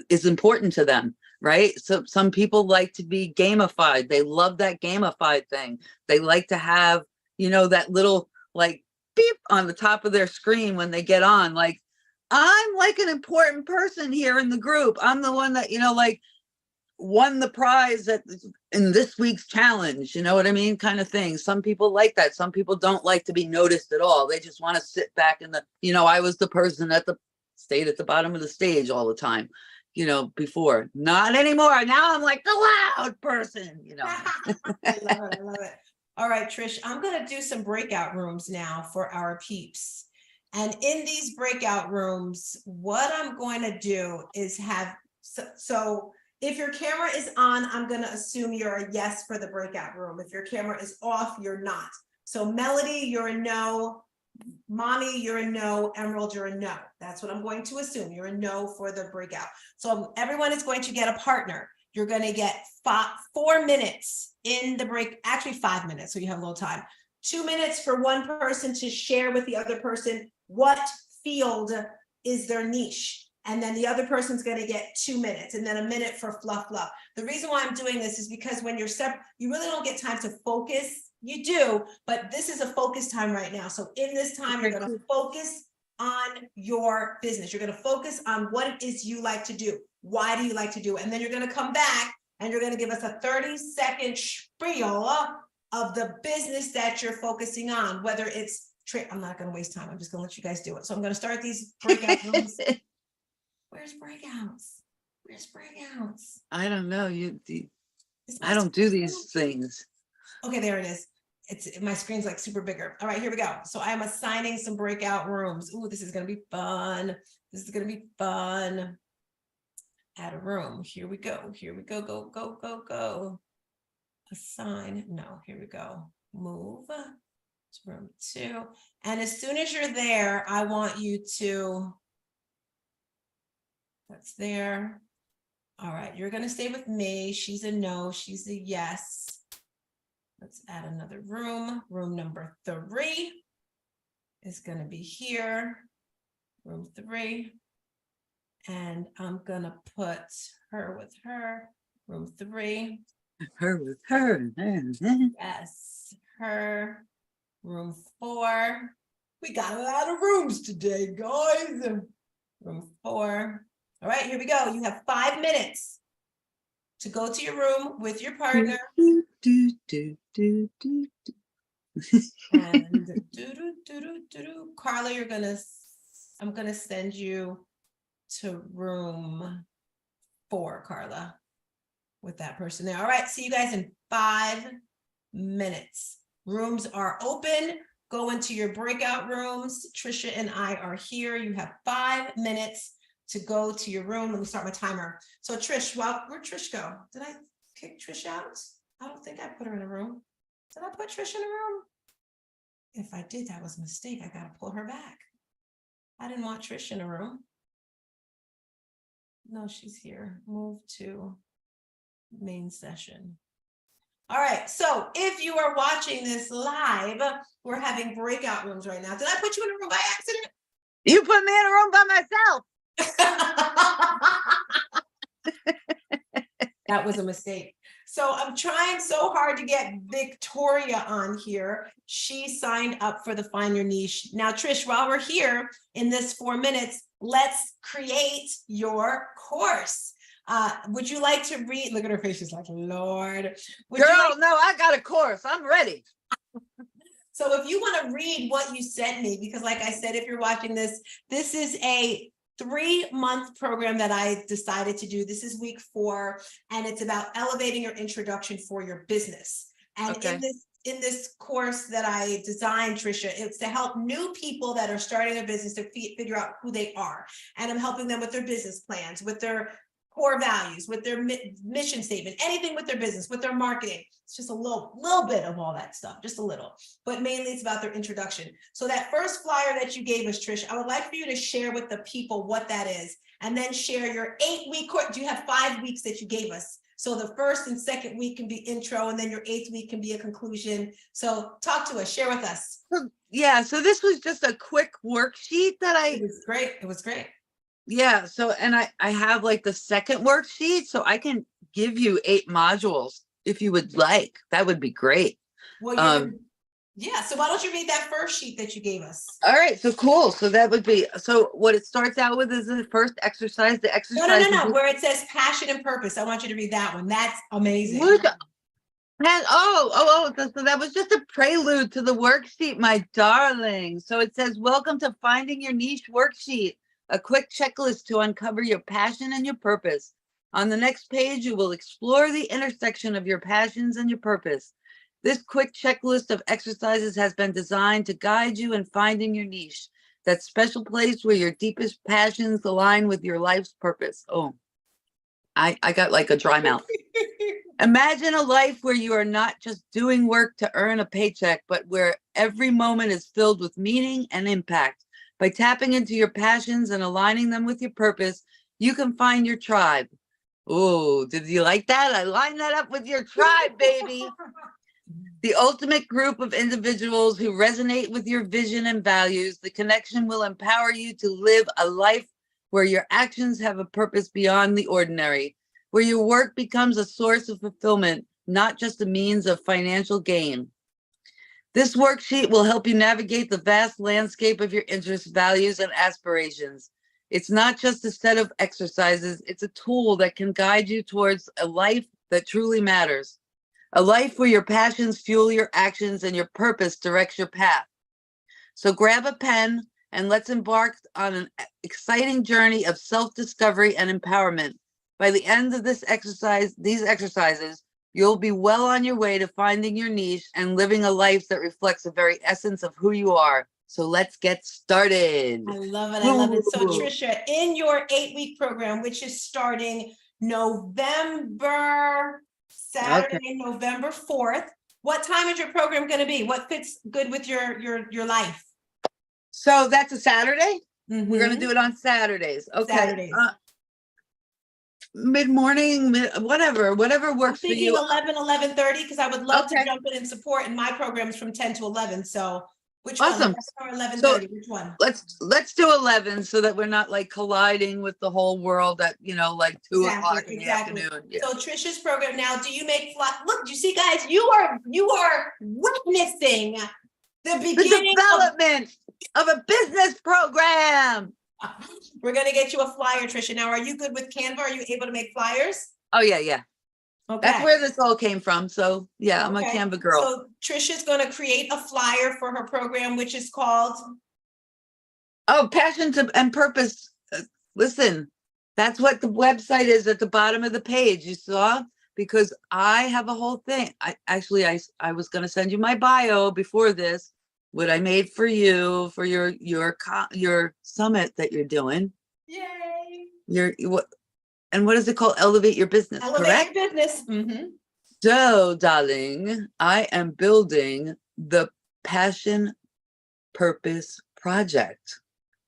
is important to them, right? So some people like to be gamified. They love that gamified thing. They like to have, that little like beep on the top of their screen when they get on, like, I'm like an important person here in the group. I'm the one that, like won the prize in this week's challenge, you know what I mean? Kind of thing. Some people like that. Some people don't like to be noticed at all. They just want to sit back in I was the person stayed at the bottom of the stage all the time, before. Not anymore. Now I'm like the loud person, I love it. I love it. All right, Trish, I'm going to do some breakout rooms now for our peeps. And in these breakout rooms, what I'm going to do is have, so if your camera is on, I'm going to assume you're a yes for the breakout room. If your camera is off, you're not. So Melody, you're a no. Mommy, you're a no. Emerald, you're a no. That's what I'm going to assume. You're a no for the breakout. So everyone is going to get a partner. You're going to get 4 minutes in the break, actually 5 minutes, so you have a little time. 2 minutes for one person to share with the other person what field is their niche. And then the other person's going to get 2 minutes, and then a minute for fluff. The reason why I'm doing this is because when you're separate, you really don't get time to focus. You do, but this is a focus time right now. So in this time, you're going to focus on your business. You're going to focus on what it is you like to do. Why do you like to do it? And then you're going to come back and you're going to give us a 30-second spiel of the business that you're focusing on, whether it's I'm not going to waste time. I'm just going to let you guys do it. So I'm going to start these breakout rooms. Where's breakouts? I don't know. I don't do these things. Okay, there it is. My screen's like super bigger. All right, here we go. So I'm assigning some breakout rooms. Ooh, this is going to be fun. Add a room. Here we go. Go. Assign. No, here we go. Move to room 2. And as soon as you're there, I want you to, that's there. All right, you're going to stay with me. She's a no, she's a yes. Let's add another room. Room number 3 is going to be here. Room 3. And I'm going to put her with her. Room 3. Her with her. Yes, her. Room 4. We got a lot of rooms today, guys. Room 4. All right, here we go. You have 5 minutes to go to your room with your partner. And Carla, I'm gonna send you to room 4, Carla, with that person there. All right, see you guys in 5 minutes. Rooms are open. Go into your breakout rooms. Trisha and I are here. You have 5 minutes to go to your room. Let me start my timer. So Trish, where'd Trish go? Did I kick Trish out? I don't think I put her in a room. Did I put Trish in a room? If I did, that was a mistake. I gotta pull her back. I didn't want Trish in a room. No, she's here. Move to main session. All right, so if you are watching this live, we're having breakout rooms right now. Did I put you in a room by accident? You put me in a room by myself. That was a mistake. So I'm trying so hard to get Victoria on here. She signed up for the Find Your Niche. Now, Trish, while we're here in this 4 minutes, let's create your course. Would you like to read? Look at her face. She's like, Lord. Girl, no, I got a course. I'm ready. So if you want to read what you sent me, because like I said, if you're watching this, this is a 3-month program that I decided to do. This is week 4, and it's about elevating your introduction for your business. And Okay. in this course that I designed, Trisha, it's to help new people that are starting a business to figure out who they are. And I'm helping them with their business plans, with their core values, with their mission statement, anything with their business, with their marketing. It's just a little bit of all that stuff, just a little, but mainly it's about their introduction. So that first flyer that you gave us, Trish, I would like for you to share with the people what that is, and then share your 8-week course. Do you have 5 weeks that you gave us? So the first and second week can be intro, and then your 8th week can be a conclusion. So talk to us, share with us. Yeah, so this was just a quick worksheet that It was great. It was great. yeah, so, and I have like the second worksheet, so I can give you 8 modules if you would like. That would be great. Well, yeah. So why don't you read that first sheet that you gave us? All right, so cool. So that would be, so what it starts out with is the first exercise. The exercise. No. Where it says passion and purpose. I want you to read that one. That's amazing. So that was just a prelude to the worksheet, my darling. So it says, welcome to Finding Your Niche worksheet, a quick checklist to uncover your passion and your purpose. On the next page, you will explore the intersection of your passions and your purpose. This quick checklist of exercises has been designed to guide you in finding your niche, that special place where your deepest passions align with your life's purpose. Oh, I got like a dry mouth. Imagine a life where you are not just doing work to earn a paycheck, but where every moment is filled with meaning and impact. By tapping into your passions and aligning them with your purpose, you can find your tribe. Oh, did you like that? I lined that up with your tribe, baby. The ultimate group of individuals who resonate with your vision and values. The connection will empower you to live a life where your actions have a purpose beyond the ordinary, where your work becomes a source of fulfillment, not just a means of financial gain. This worksheet will help you navigate the vast landscape of your interests, values, and aspirations. It's not just a set of exercises, it's a tool that can guide you towards a life that truly matters. A life where your passions fuel your actions and your purpose directs your path. So grab a pen and let's embark on an exciting journey of self-discovery and empowerment. By the end of these exercises, you'll be well on your way to finding your niche and living a life that reflects the very essence of who you are. So let's get started. I love it. I love it. So Trisha, in your 8-week program, which is starting Saturday, November 4th, what time is your program going to be? What fits good with your life? So that's a Saturday. Mhm. We're going to do it on Saturdays. Okay. Saturdays. Mid-morning, whatever works for Thinking you. 11:30, because I would love to Okay. jump in and support, and my program is from 10 to 11. So which Awesome. one? Or 11:30, which one? Let's do 11 so that we're not like colliding with the whole world at, like 2:00 in the afternoon. Yeah. So Trisha's program now, do you make look, you see guys, you are witnessing the The beginning development of a business program. We're gonna get you a flyer, Trisha. Now, are you good with Canva? Are you able to make flyers? Oh yeah. Okay. That's where this all came from. So yeah, I'm a Okay. Canva girl. So Trisha's gonna create a flyer for her program, which is called Oh, passion and purpose. Listen, that's what the website is at the bottom of the page. You saw? Because I have a whole thing. I was going to send you my bio before this, what I made for you for your summit that you're doing. Yay. What is it called? Elevate your business, Elevate correct? your business. Mhm. So, darling, I am building the Passion Purpose Project.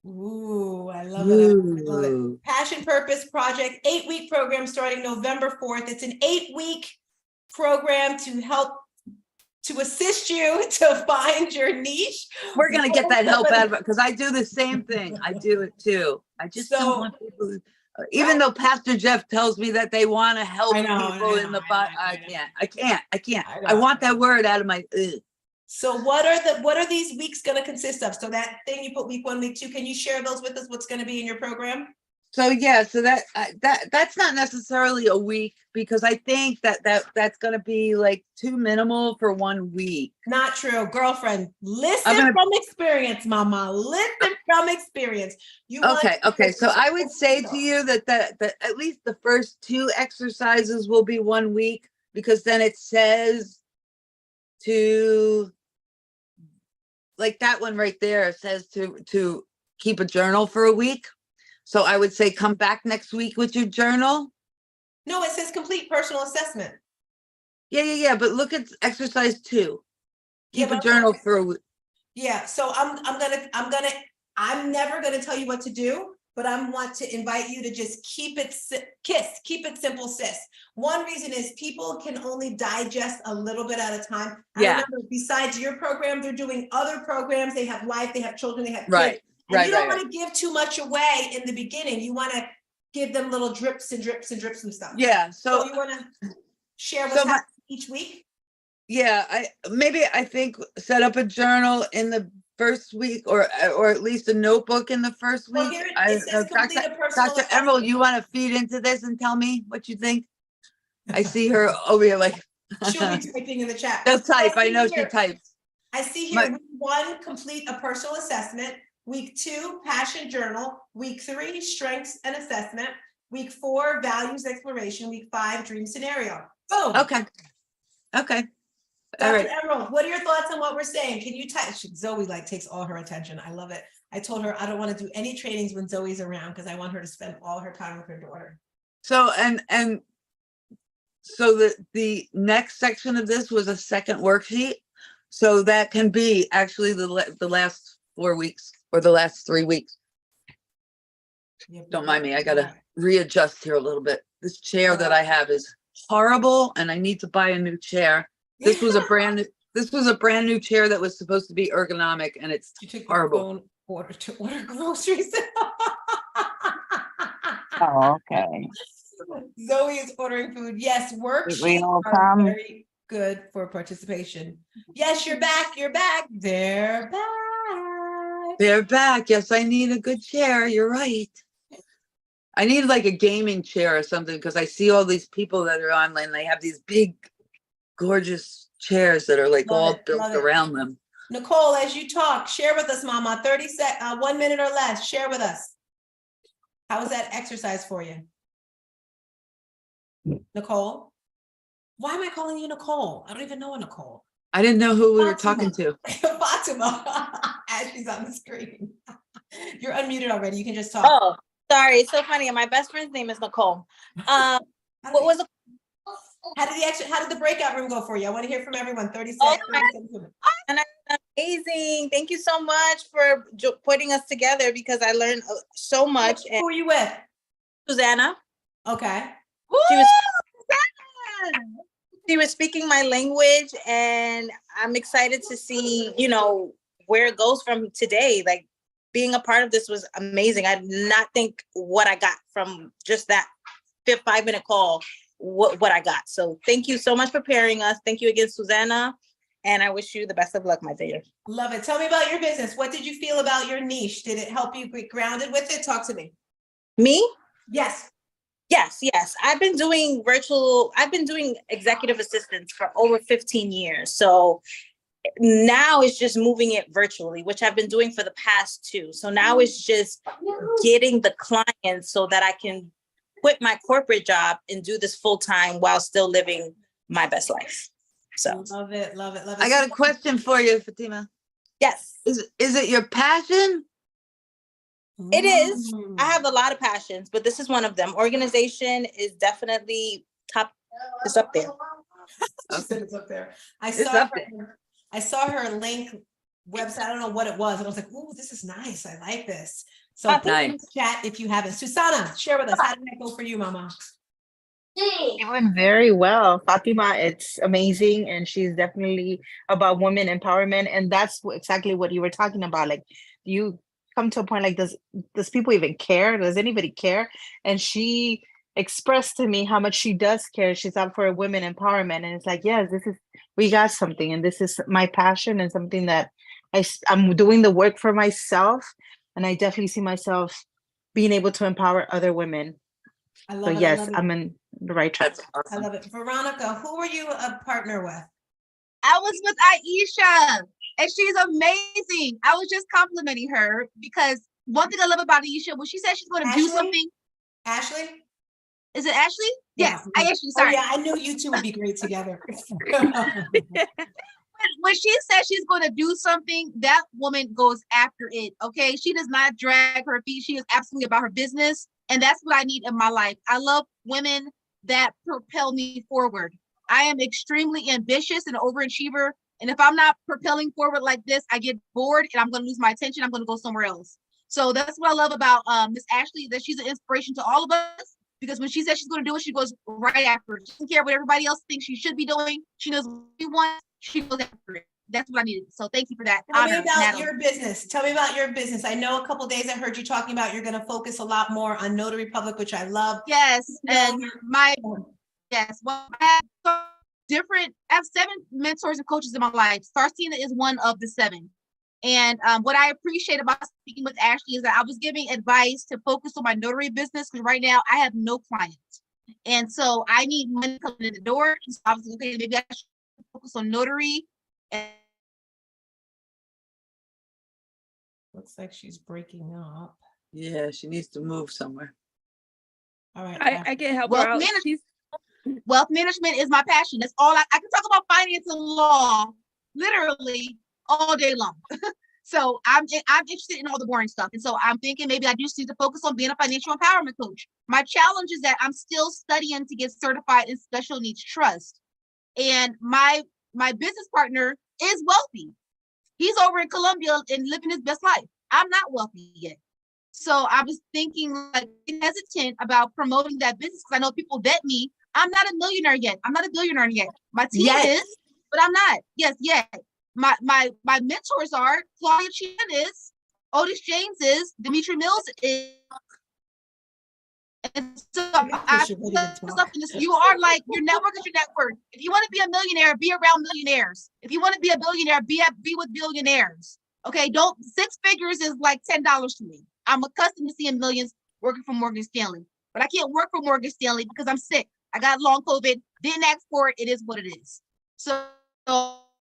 Ooh, I love it. I love it. Ooh. Passion Purpose Project, 8-week program starting November 4th. It's an 8-week program to assist you to find your niche. We're gonna get that help out of it because I do the same thing. I do it too. I just don't want people, even though Pastor Jeff tells me that they want to help people in the butt. I can't. I want that word out of my. So what are these weeks going to consist of? So that thing you put week 1, week 2, can you share those with us? What's going to be in your program? So yeah, so that's not necessarily a week because I think that's going to be like too minimal for 1 week. Not true, girlfriend. Listen from experience, mama. Listen from experience. Okay. So I would say to you that at least the first 2 exercises will be 1 week because then it says to, like that one right there says to keep a journal for a week. So I would say come back next week with your journal. No, it says complete personal assessment. Yeah. But look at exercise 2. Keep a journal for a week. Yeah. So I'm never gonna tell you what to do, but I want to invite you to just keep it keep it simple, sis. One reason is people can only digest a little bit at a time. I Yeah. remember besides your program, they're doing other programs. They have wife, they have children, they have kids. Right, And you don't right. want to give too much away in the beginning. You want to give them little drips and drips and drips and stuff. Yeah, So so, you want to share so what's my- happening each week? yeah, I think set up a journal in the first week or at least a notebook in the first Well, week. here I- it says complete a personal Dr. Emerald, assessment. you want to feed into this and tell me what you think? I see her over here like, She'll be typing in the chat. just type, I see know she here- types. I see My- here, week 1, complete a personal assessment. Week 2, passion journal. Week 3, strengths and assessment. Week 4, values exploration. Week 5, dream scenario. Boom. Okay, all Dr. right. Emerald, what are your thoughts on what we're saying? Can you touch? Zoe like takes all her attention. I love it. I told her I don't want to do any trainings when Zoe's around because I want her to spend all her time with her daughter. So, and so the next section of this was a second worksheet. So that can be actually the last 4 weeks or the last 3 weeks. Don't mind me, I gotta readjust here a little bit. This chair that I have is horrible and I need to buy a new chair. This was a brand new chair that was supposed to be ergonomic and it's You took horrible. your phone order to order groceries. Oh, okay. Zoe is ordering food. Yes, we worksheets all are come? very good for participation. Yes, you're back. You're back. They're back. They're back. Yes, I need a good chair. You're right. I need like a gaming chair or something because I see all these people that are online. They have these big, gorgeous chairs that are like Love all it, built love it. around them. Nicole, as you talk, share with us, Mama. 1 minute or less. Share with us. How was that exercise for you? Nicole? Why am I calling you Nicole? I don't even know a Nicole. I didn't know who we were Fatima. talking to. Fatima, as she's on the screen. You're unmuted already. You can just talk. Oh, sorry. It's so funny. My best friend's name is Nicole. What was it? How did the breakout room go for you? I want to hear from everyone. 30 Oh, seconds. 30 seconds. Amazing. Thank you so much for putting us together because I learned so much. Who And are you with? Susanna, Okay. she was speaking my language and I'm excited to see, where it goes from today. Like being a part of this was amazing. I did not think what I got from just that 5-minute call, what I got. So thank you so much for pairing us. Thank you again, Susanna. And I wish you the best of luck, my dear. Love it. Tell me about your business. What did you feel about your niche? Did it help you get grounded with it? Talk to me. Me? Yes. Yes. I've been doing executive assistants for over 15 years. So now it's just moving it virtually, which I've been doing for the past 2. So now it's just getting the clients so that I can quit my corporate job and do this full time while still living my best life. So Love it. Love it. Love it. I got a question for you, Fatima. yes, Is it your passion? it is. Mm. I have a lot of passions, but this is one of them. Organization is definitely top. It's up there. She said it's up there. I It's saw up her. I saw her link website. I don't know what it was. And I was like, "Ooh, this is nice. I like this." So put it in the chat if you haven't. Susanna, share with us. How did that go for you, Mama? It went very well. Fatima, it's amazing. And she's definitely about women empowerment. And that's exactly what you were talking about. Like you come to a point like, does people even care? Does anybody care? And she expressed to me how much she does care. She's out for women empowerment. And it's like, yes, we got something. And this is my passion and something that I'm doing the work for myself. And I definitely see myself being able to empower other women. I So love it. I yes, love it. I'm in the right track. That's I awesome. love it. Veronica, who are you a partner with? I was with Aisha and she's amazing. I was just complimenting her because one thing I love about Aisha, when she said she's going to do Ashley? something, Ashley? is it Ashley? Yes, Yeah. Ashley, Oh, sorry. yeah, I knew you two would be great together. When she says she's going to do something, that woman goes after it. Okay. She does not drag her feet. She is absolutely about her business. And that's what I need in my life. I love women that propel me forward. I am extremely ambitious and an overachiever. And if I'm not propelling forward like this, I get bored and I'm going to lose my attention. I'm going to go somewhere else. So that's what I love about Miss Ashley, that she's an inspiration to all of us. Because when she says she's going to do it, she goes right after it. She doesn't care what everybody else thinks she should be doing. She knows what she wants. She goes after it. That's what I needed. So thank you for that. Tell me honor, about Natalie. your business. Tell me about your business. I know a couple of days I heard you talking about you're going to focus a lot more on Notary Public, which I love. Yes, and my I have 7 mentors and coaches in my life. Starstina is one of the 7. And what I appreciate about speaking with Ashley is that I was giving advice to focus on my notary business, because right now I have no clients. And so I need money coming in the door. So I was like, okay, maybe I should focus on notary. And Looks like she's breaking up. Yeah, she needs to move somewhere. All right. I can help Wealth her out. management. She's wealth management is my passion. That's all I can talk about finance and law literally all day long. So I'm interested in all the boring stuff. And so I'm thinking maybe I just need to focus on being a financial empowerment coach. My challenge is that I'm still studying to get certified in special needs trust. And my business partner is wealthy. He's over in Colombia and living his best life. I'm not wealthy yet. So I was thinking, like, hesitant about promoting that business because I know people vet me. I'm not a millionaire yet. I'm not a billionaire yet. My team is, but I'm not. Yes, yet. My mentors are Claudia Chan is, Otis James is, Dimitri Mills is. And so you are like, your network is your net worth. If you want to be a millionaire, be around millionaires. If you want to be a billionaire, be with billionaires. Okay, don't 6 figures is like $10 to me. I'm accustomed to seeing millions working for Morgan Stanley, but I can't work for Morgan Stanley because I'm sick. I got long COVID, didn't ask for it. It is what it is. So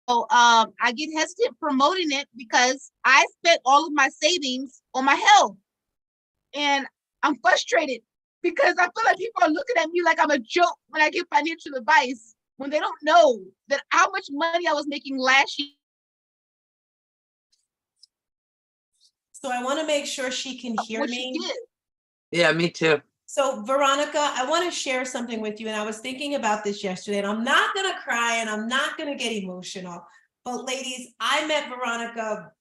I get hesitant promoting it because I spent all of my savings on my health, and I'm frustrated because I feel like people are looking at me like I'm a joke when I give financial advice when they don't know that how much money I was making last year. So I want to make sure she can hear me. Yeah, me too. So Veronica, I want to share something with you. And I was thinking about this yesterday, and I'm not going to cry and I'm not going to get emotional. But ladies, I met Veronica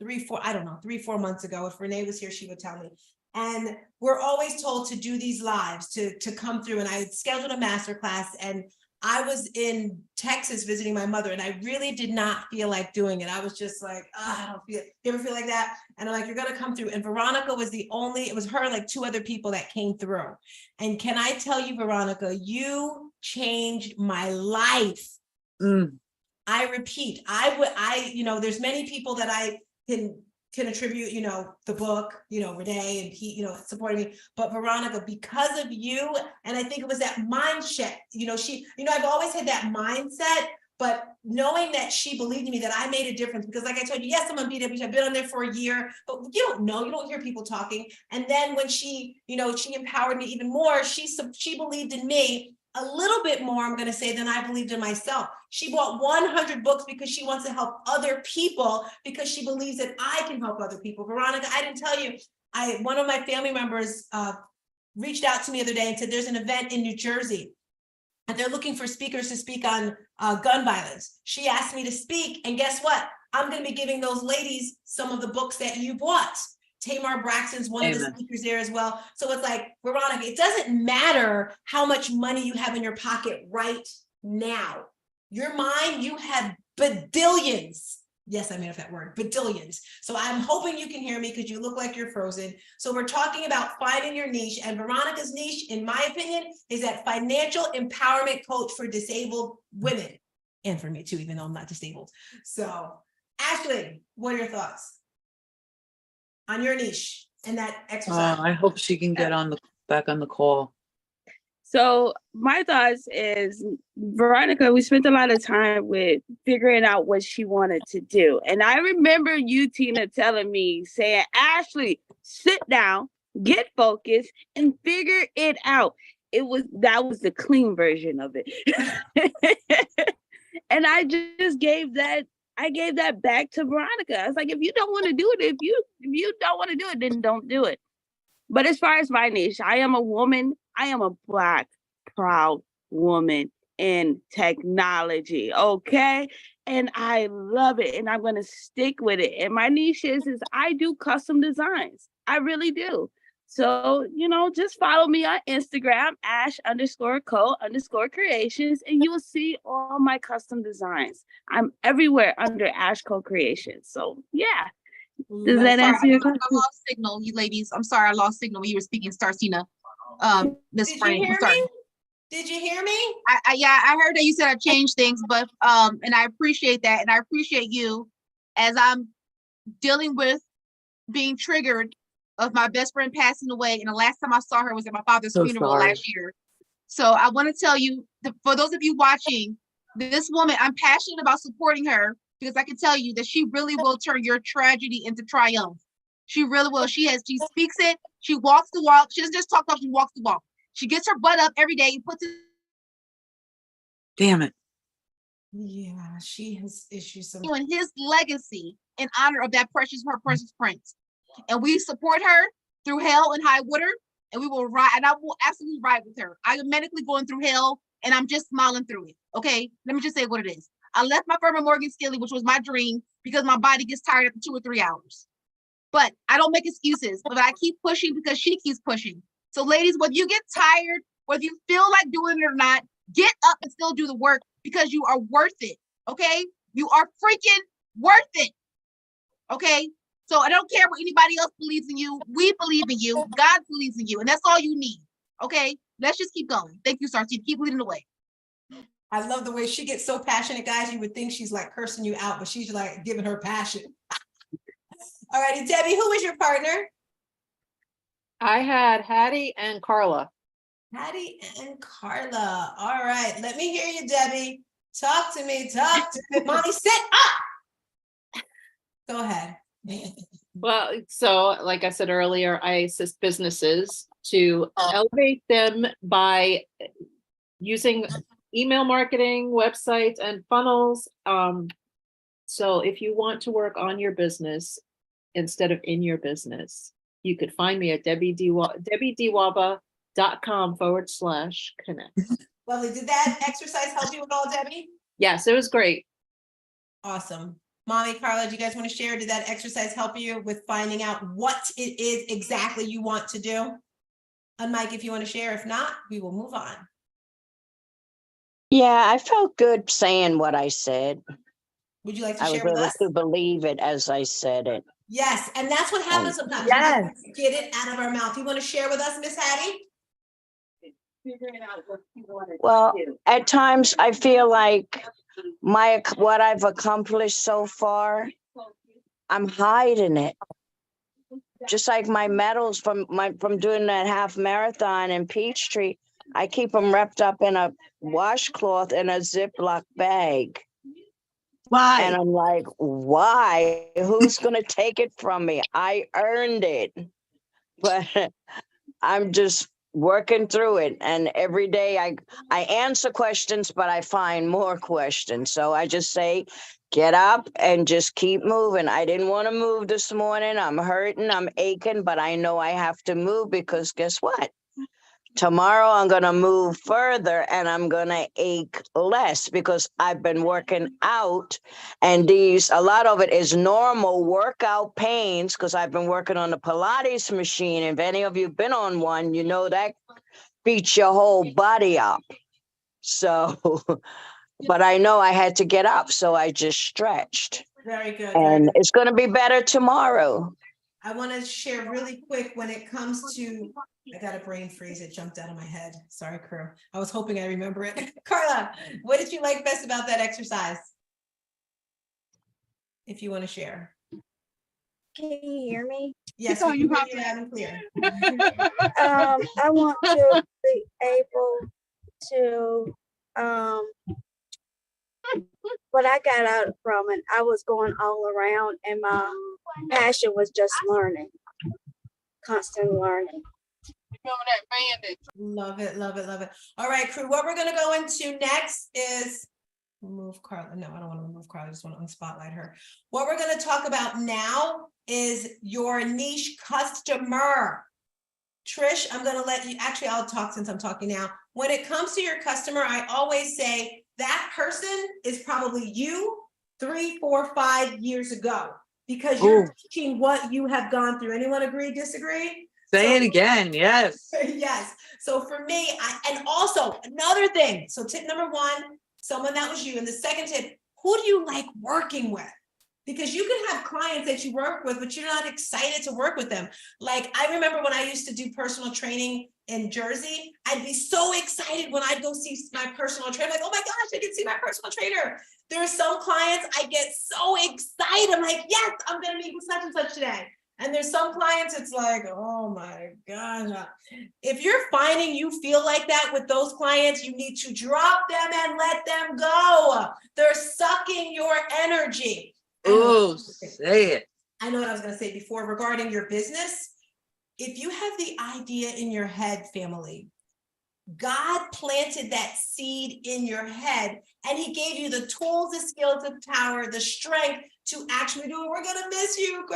3-4 months ago. If Renee was here, she would tell me. And we're always told to do these lives, to come through. And I scheduled a masterclass, and I was in Texas visiting my mother, and I really did not feel like doing it. I was just like, I don't feel it. You ever feel like that? And I'm like, you're going to come through. And Veronica was it was her, like 2 other people that came through. And can I tell you, Veronica, you changed my life. I repeat, there's many people that I can attribute, the book, Renee and he, supporting me, but Veronica, because of you, and I think it was that mindset, I've always had that mindset, but knowing that she believed in me, that I made a difference, because like I told you, yes, I'm on BWC, I've been on there for a year, but you don't hear people talking. And then when she empowered me even more, she believed in me a little bit more, I'm going to say, than I believed in myself. She bought 100 books because she wants to help other people, because she believes that I can help other people. Veronica, I didn't tell you, one of my family members reached out to me the other day and said, there's an event in New Jersey and they're looking for speakers to speak on gun violence. She asked me to speak, and guess what? I'm going to be giving those ladies some of the books that you bought. Tamar Braxton's one of the speakers there as well. So it's like, Veronica, it doesn't matter how much money you have in your pocket right now. Your mind, you have badillions. Yes, I made up that word, badillions. So I'm hoping you can hear me because you look like you're frozen. So we're talking about finding your niche, and Veronica's niche, in my opinion, is that financial empowerment coach for disabled women, and for me too, even though I'm not disabled. So Ashley, what are your thoughts on your niche and that exercise? I hope she can get back on the call. So my thoughts is, Veronica, we spent a lot of time with figuring out what she wanted to do. And I remember you, Tina, telling me, saying, Ashley, sit down, get focused, and figure it out. That was the clean version of it. And I just gave that back to Veronica. I was like, if you don't want to do it, if you don't want to do it, then don't do it. But as far as my niche, I am a woman. I am a Black, proud woman in technology. Okay. and I love it, and I'm going to stick with it. And my niche is I do custom designs. I really do. So, just follow me on Instagram, Ash_Co_creations, and you will see all my custom designs. I'm everywhere under Ash Co Creations. So yeah. Does that answer your question? I lost signal, you ladies. I'm sorry, I lost signal when you were speaking, Starsina. Miss Did you Frank, I'm hear sorry. me? Did you hear me? Yeah, I heard that you said I changed things, but and I appreciate that, and I appreciate you as I'm dealing with being triggered of my best friend passing away, and the last time I saw her was at my father's funeral last year. So I want to tell you, for those of you watching, this woman, I'm passionate about supporting her because I can tell you that she really will turn your tragedy into triumph. She really will. She speaks it. She walks the walk. She doesn't just talk, she walks the walk. She gets her butt up every day and puts it. Damn it. Yeah, she has issues. In his legacy in honor of her precious prince. And we support her through hell and high water, and we will ride, and I will absolutely ride with her. I am medically going through hell, and I'm just smiling through it. Okay, let me just say what it is. I left my firm at Morgan Stanley, which was my dream, because my body gets tired after 2 or 3 hours. But I don't make excuses, but I keep pushing because she keeps pushing. So ladies, whether you get tired, whether you feel like doing it or not, get up and still do the work because you are worth it. Okay, you are freaking worth it. Okay. So I don't care what anybody else believes in you. We believe in you. God believes in you. And that's all you need. Okay. Let's just keep going. Thank you, Sarcy. Keep leading the way. I love the way she gets so passionate, guys. You would think she's like cursing you out, but she's like giving her passion. All righty, Debbie, who was your partner? I had Hattie and Carla. Hattie and Carla. All right. Let me hear you, Debbie. Talk to me. Talk to me. Mommy, sit up. Go ahead. Well, so like I said earlier, I assist businesses to elevate them by using email marketing, websites, and funnels. So if you want to work on your business instead of in your business, you could find me at debbiedwaba.com/connect. Lovely. Did that exercise help you at all, Debbie? Yes, it was great. Awesome. Mommy, Carla, do you guys want to share? Did that exercise help you with finding out what it is exactly you want to do? Mike, if you want to share. If not, we will move on. Yeah, I felt good saying what I said. Would you like to I was share with able us? to believe it as I said it. Yes, and that's what happens sometimes. Yes. We get it out of our mouth. You want to share with us, Miss Hattie? Well, at times I feel like what I've accomplished so far, I'm hiding it. Just like my medals from doing that half marathon in Peachtree, I keep them wrapped up in a washcloth in a Ziploc bag. Why? And I'm like, why? Who's going to take it from me? I earned it. But I'm just working through it. And every day I answer questions, but I find more questions. So I just say, get up and just keep moving. I didn't want to move this morning. I'm hurting, I'm aching, but I know I have to move because guess what? Tomorrow I'm going to move further and I'm going to ache less because I've been working out, and a lot of it is normal workout pains because I've been working on the Pilates machine. If any of you have been on one, you know that beats your whole body up. So, but I know I had to get up, so I just stretched. Very good. And it's going to be better tomorrow. I want to share really quick when it comes to, I got a brain freeze. It jumped out of my head. Sorry, crew. I was hoping I remember it. Carla, what did you like best about that exercise? If you want to share. Can you hear me? Yes, we can hear you loud and clear. I want to be able to, what I got out from it, I was going all around and my passion was just learning, constant learning. Love it, love it, love it. All right, crew, what we're going to go into next is remove Carla. No, I don't want to remove Carla. I just want to unspotlight her. What we're going to talk about now is your niche customer. Trish, I'm going to let you, actually, I'll talk since I'm talking now. When it comes to your customer, I always say that person is probably you 3, 4, 5 years ago because you're Ooh. teaching what you have gone through. Anyone agree, disagree? Say So- it again. Yes. Yes. So for me, and also another thing. So tip number 1, someone that was you. And the second tip, who do you like working with? Because you can have clients that you work with, but you're not excited to work with them. Like I remember when I used to do personal training in Jersey, I'd be so excited when I'd go see my personal trainer. Like, oh my gosh, I can see my personal trainer. There are some clients I get so excited. I'm like, yes, I'm gonna meet with such and such today. And there's some clients, it's like, oh my gosh. If you're finding you feel like that with those clients, you need to drop them and let them go. They're sucking your energy. Oh, say it. I know what I was going to say before regarding your business. If you have the idea in your head, family, God planted that seed in your head and he gave you the tools, the skills, the power, the strength to actually do it. We're going to miss you,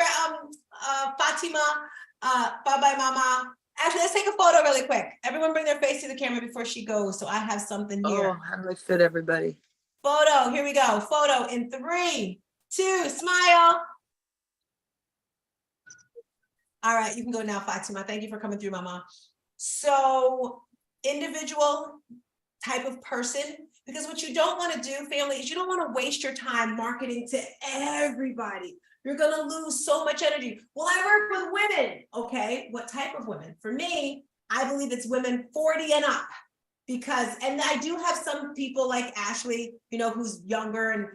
Fatima. Bye-bye, mama. Actually, let's take a photo really quick. Everyone bring their face to the camera before she goes. So I have something here. Oh, how do I fit everybody? Photo, here we go. Photo in 3, 2, smile. All right, you can go now, Fatima. Thank you for coming through, mama. So individual type of person, because what you don't want to do, family, is you don't want to waste your time marketing to everybody. You're going to lose so much energy. Well, I work with women. Okay, what type of women? For me, I believe it's women 40 and up. Because, and I do have some people like Ashley, who's younger and,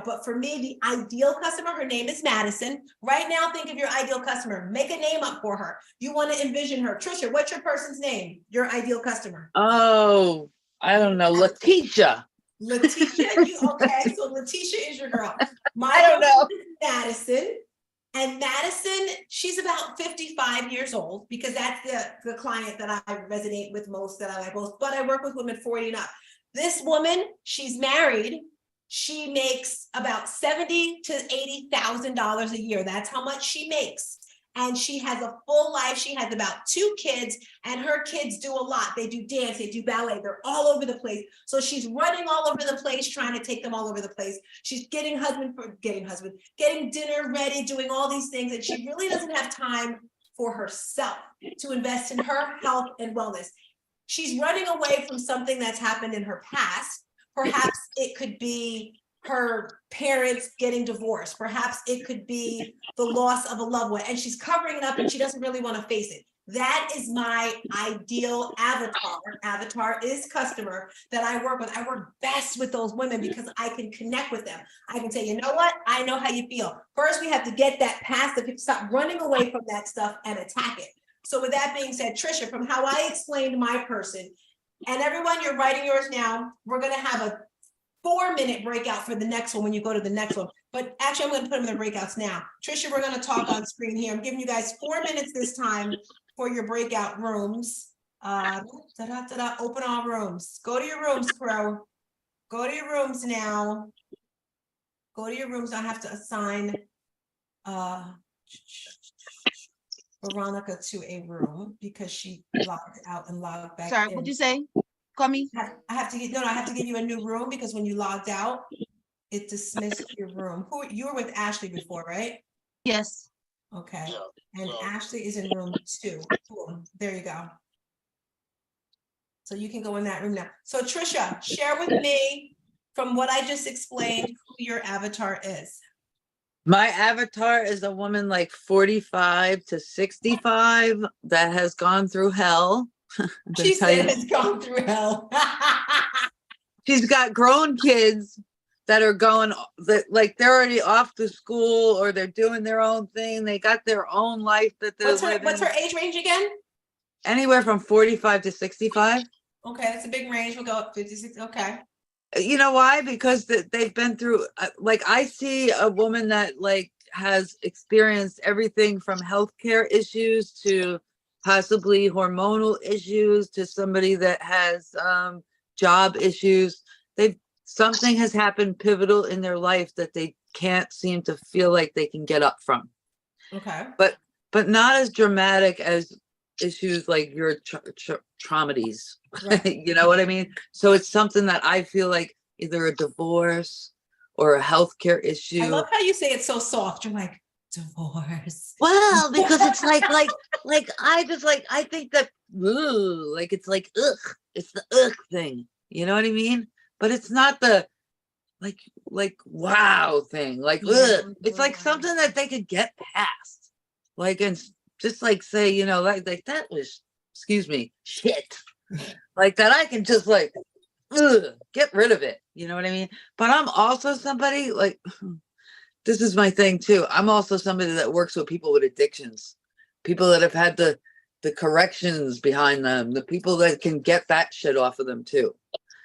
but for me, the ideal customer, her name is Madison. Right now, think of your ideal customer. Make a name up for her. You want to envision her. Trisha, what's your person's name? Your ideal customer. Oh, I don't know. Letitia. Letitia, okay, so Letitia is your girl. I don't know. Madison. And Madison, she's about 55 years old because that's the client that I resonate with most, that I like most, but I work with women 40 and up. This woman, she's married. She makes about $70,000 to $80,000 a year. That's how much she makes. And she has a full life. She has about 2 kids and her kids do a lot. They do dance, they do ballet. They're all over the place. So she's running all over the place, trying to take them all over the place. She's getting dinner ready, doing all these things. And she really doesn't have time for herself to invest in her health and wellness. She's running away from something that's happened in her past. Perhaps it could be her parents getting divorced. Perhaps it could be the loss of a loved one, and she's covering it up and she doesn't really want to face it. That is my ideal avatar. Avatar is customer that I work with. I work best with those women because I can connect with them. I can say, you know what? I know how you feel. First, we have to get that past, stop running away from that stuff and attack it. So with that being said, Trisha, from how I explained my person, and everyone, you're writing yours now, we're going to have a 4-minute breakout for the next one when you go to the next one. But actually, I'm going to put them in the breakouts now. Trisha, we're going to talk on screen here. I'm giving you guys 4 minutes this time for your breakout rooms. Open all rooms. Go to your rooms, Crow. Go to your rooms now. Go to your rooms. I have to assign Veronica to a room because she logged out and logged back in. Sorry, what'd you say? Call me. I have to give you a new room because when you logged out, it dismissed your room. You were with Ashley before, right? Yes. Okay. And Ashley is in room 2. Boom. There you go. So you can go in that room now. So Trisha, share with me from what I just explained who your avatar is. My avatar is a woman like 45 to 65 that has gone through hell. She said it's gone through hell. She's got grown kids that are going, like they're already off to school or they're doing their own thing. They got their own life that they're living. What's her age range again? Anywhere from 45 to 65. Okay, that's a big range. We'll go up 56. Okay. You know why? Because they've been through, like I see a woman that like has experienced everything from healthcare issues to possibly hormonal issues to somebody that has job issues. Something has happened pivotal in their life that they can't seem to feel like they can get up from. Okay. But not as dramatic as issues like your traumatides. Right. You know what I mean? So it's something that I feel like either a divorce or a healthcare I issue. love how you say it so soft. You're like, divorce. Well, because it's like I just like, I think that, ugh, like, it's like, ugh, it's the ugh thing. You know what I mean? But it's not the like wow thing. Like, ugh. It's like something that they could get past. Like, and just like say, you know, like that was, excuse me, shit. Like that I can just like, ugh, get rid of it. You know what I mean? But I'm also somebody like, this is my thing too. I'm also somebody that works with people with addictions, people that have had the corrections behind them, the people that can get that shit off of them too.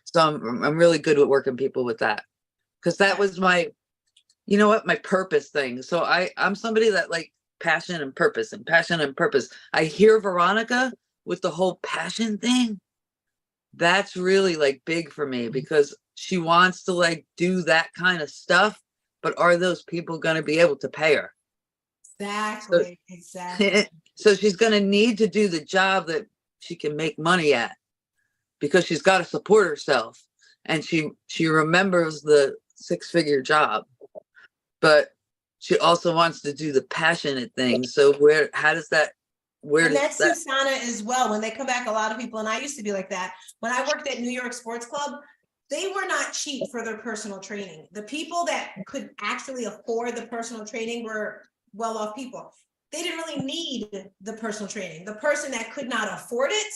So I'm really good with working people with that, because that was my, you know what, my purpose thing. So I'm somebody that like passion and purpose and passion and purpose. I hear Veronica with the whole passion thing. That's really like big for me, because she wants to like do that kind of stuff, but are those people going to be able to pay her? Exactly. Exactly. So she's going to need to do the job that she can make money at, because she's got to support herself, and she remembers the 6-figure job, but she also wants to do the passionate thing. So And that's Susanna as well. When they come back, a lot of people, and I used to be like that. When I worked at New York Sports Club, they were not cheap for their personal training. The people that could actually afford the personal training were well-off people. They didn't really need the personal training. The person that could not afford it,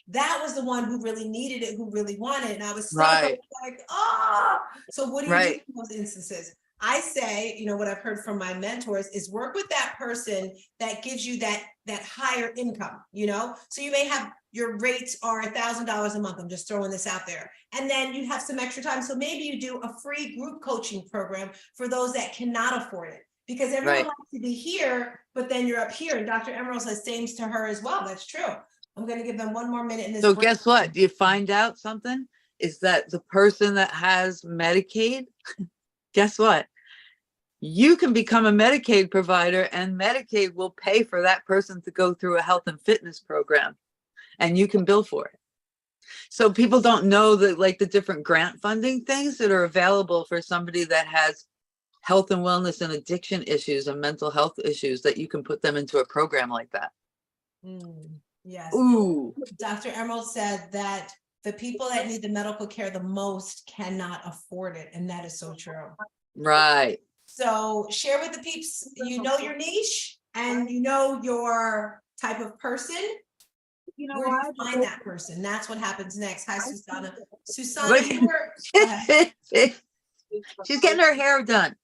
that was the one who really needed it, who really wanted it. And I was so like, oh. So what do you do in those instances? I say, you know, what I've heard from my mentors is work with that person that gives you that higher income, you know? So you may have, your rates are $1,000 a month. I'm just throwing this out there. And then you have some extra time. So maybe you do a free group coaching program for those that cannot afford it, because everyone likes to be here, but then you're up here. And Dr. Emerald says same to her as well. That's true. I'm going to give them one more minute in this. So guess what? Do you find out something? Is that the person that has Medicaid, guess what? You can become a Medicaid provider, and Medicaid will pay for that person to go through a health and fitness program, and you can bill for it. So people don't know that, like, the different grant funding things that are available for somebody that has health and wellness and addiction issues and mental health issues, that you can put them into a program like that. Yes. Ooh. Dr. Emerald said that the people that need the medical care the most cannot afford it. And that is so true. Right. So share with the peeps, you know your niche and you know your type of person. You know, where do you find that person? That's what happens next. Hi, Susanna. Susanna, she's getting her hair done.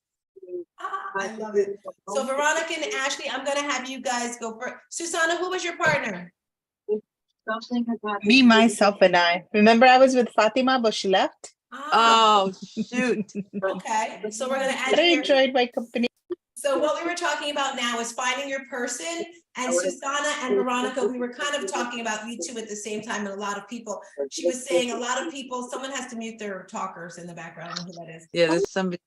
I love it. So Veronica and Ashley, I'm going to have you guys go first. Susanna, who was your partner? Me, myself, and I. Remember, I was with Fatima, but she left. Oh, shoot. Okay. So we're going to add I enjoyed my company. So what we were talking about now is finding your person, and Susanna and Veronica, we were kind of talking about you two at the same time, and a lot of people, she was saying a lot of people, someone has to mute their talkers in the background. I don't know who that is. Yeah, there's somebody.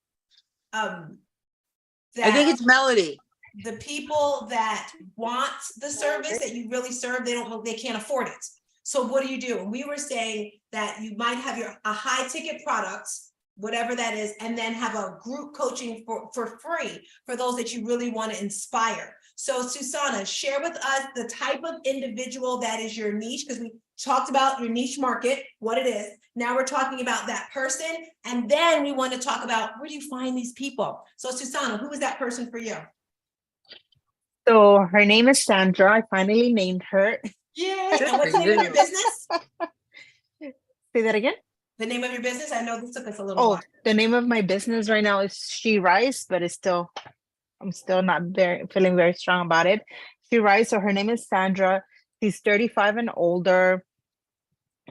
I think it's Melody. The people that want the service that you really serve, they can't afford it. So what do? And we were saying that you might have a high ticket product, whatever that is, and then have a group coaching for free for those that you really want to inspire. So Susanna, share with us the type of individual that is your niche, because we talked about your niche market, what it is. Now we're talking about that person, and then we want to talk about where do you find these people. So Susanna, who is that person for you? So her name is Sandra. I finally named her. Yeah. And what's the name of your business? Say that again. The name of your business? I know this took us a little while. The name of my business right now is She Rise, but I'm still not feeling very strong about it. She Rise. So her name is Sandra. She's 35 and older.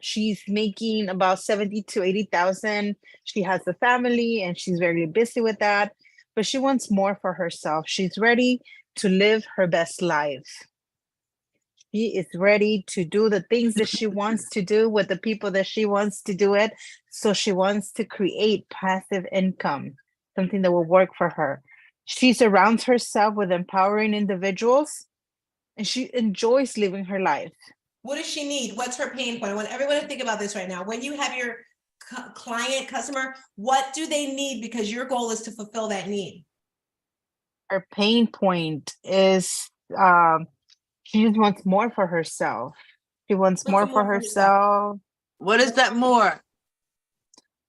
She's making about 70 to 80,000. She has a family and she's very busy with that, but she wants more for herself. She's ready to live her best life. She is ready to do the things that she wants to do with the people that she wants to do it. So she wants to create passive income, something that will work for her. She surrounds herself with empowering individuals, and she enjoys living her life. What does she need? What's her pain point? I want everyone to think about this right now. When you have your client, customer, what do they need? Because your goal is to fulfill that need. Her pain point is she just wants more for herself. She wants more for herself. What is that more?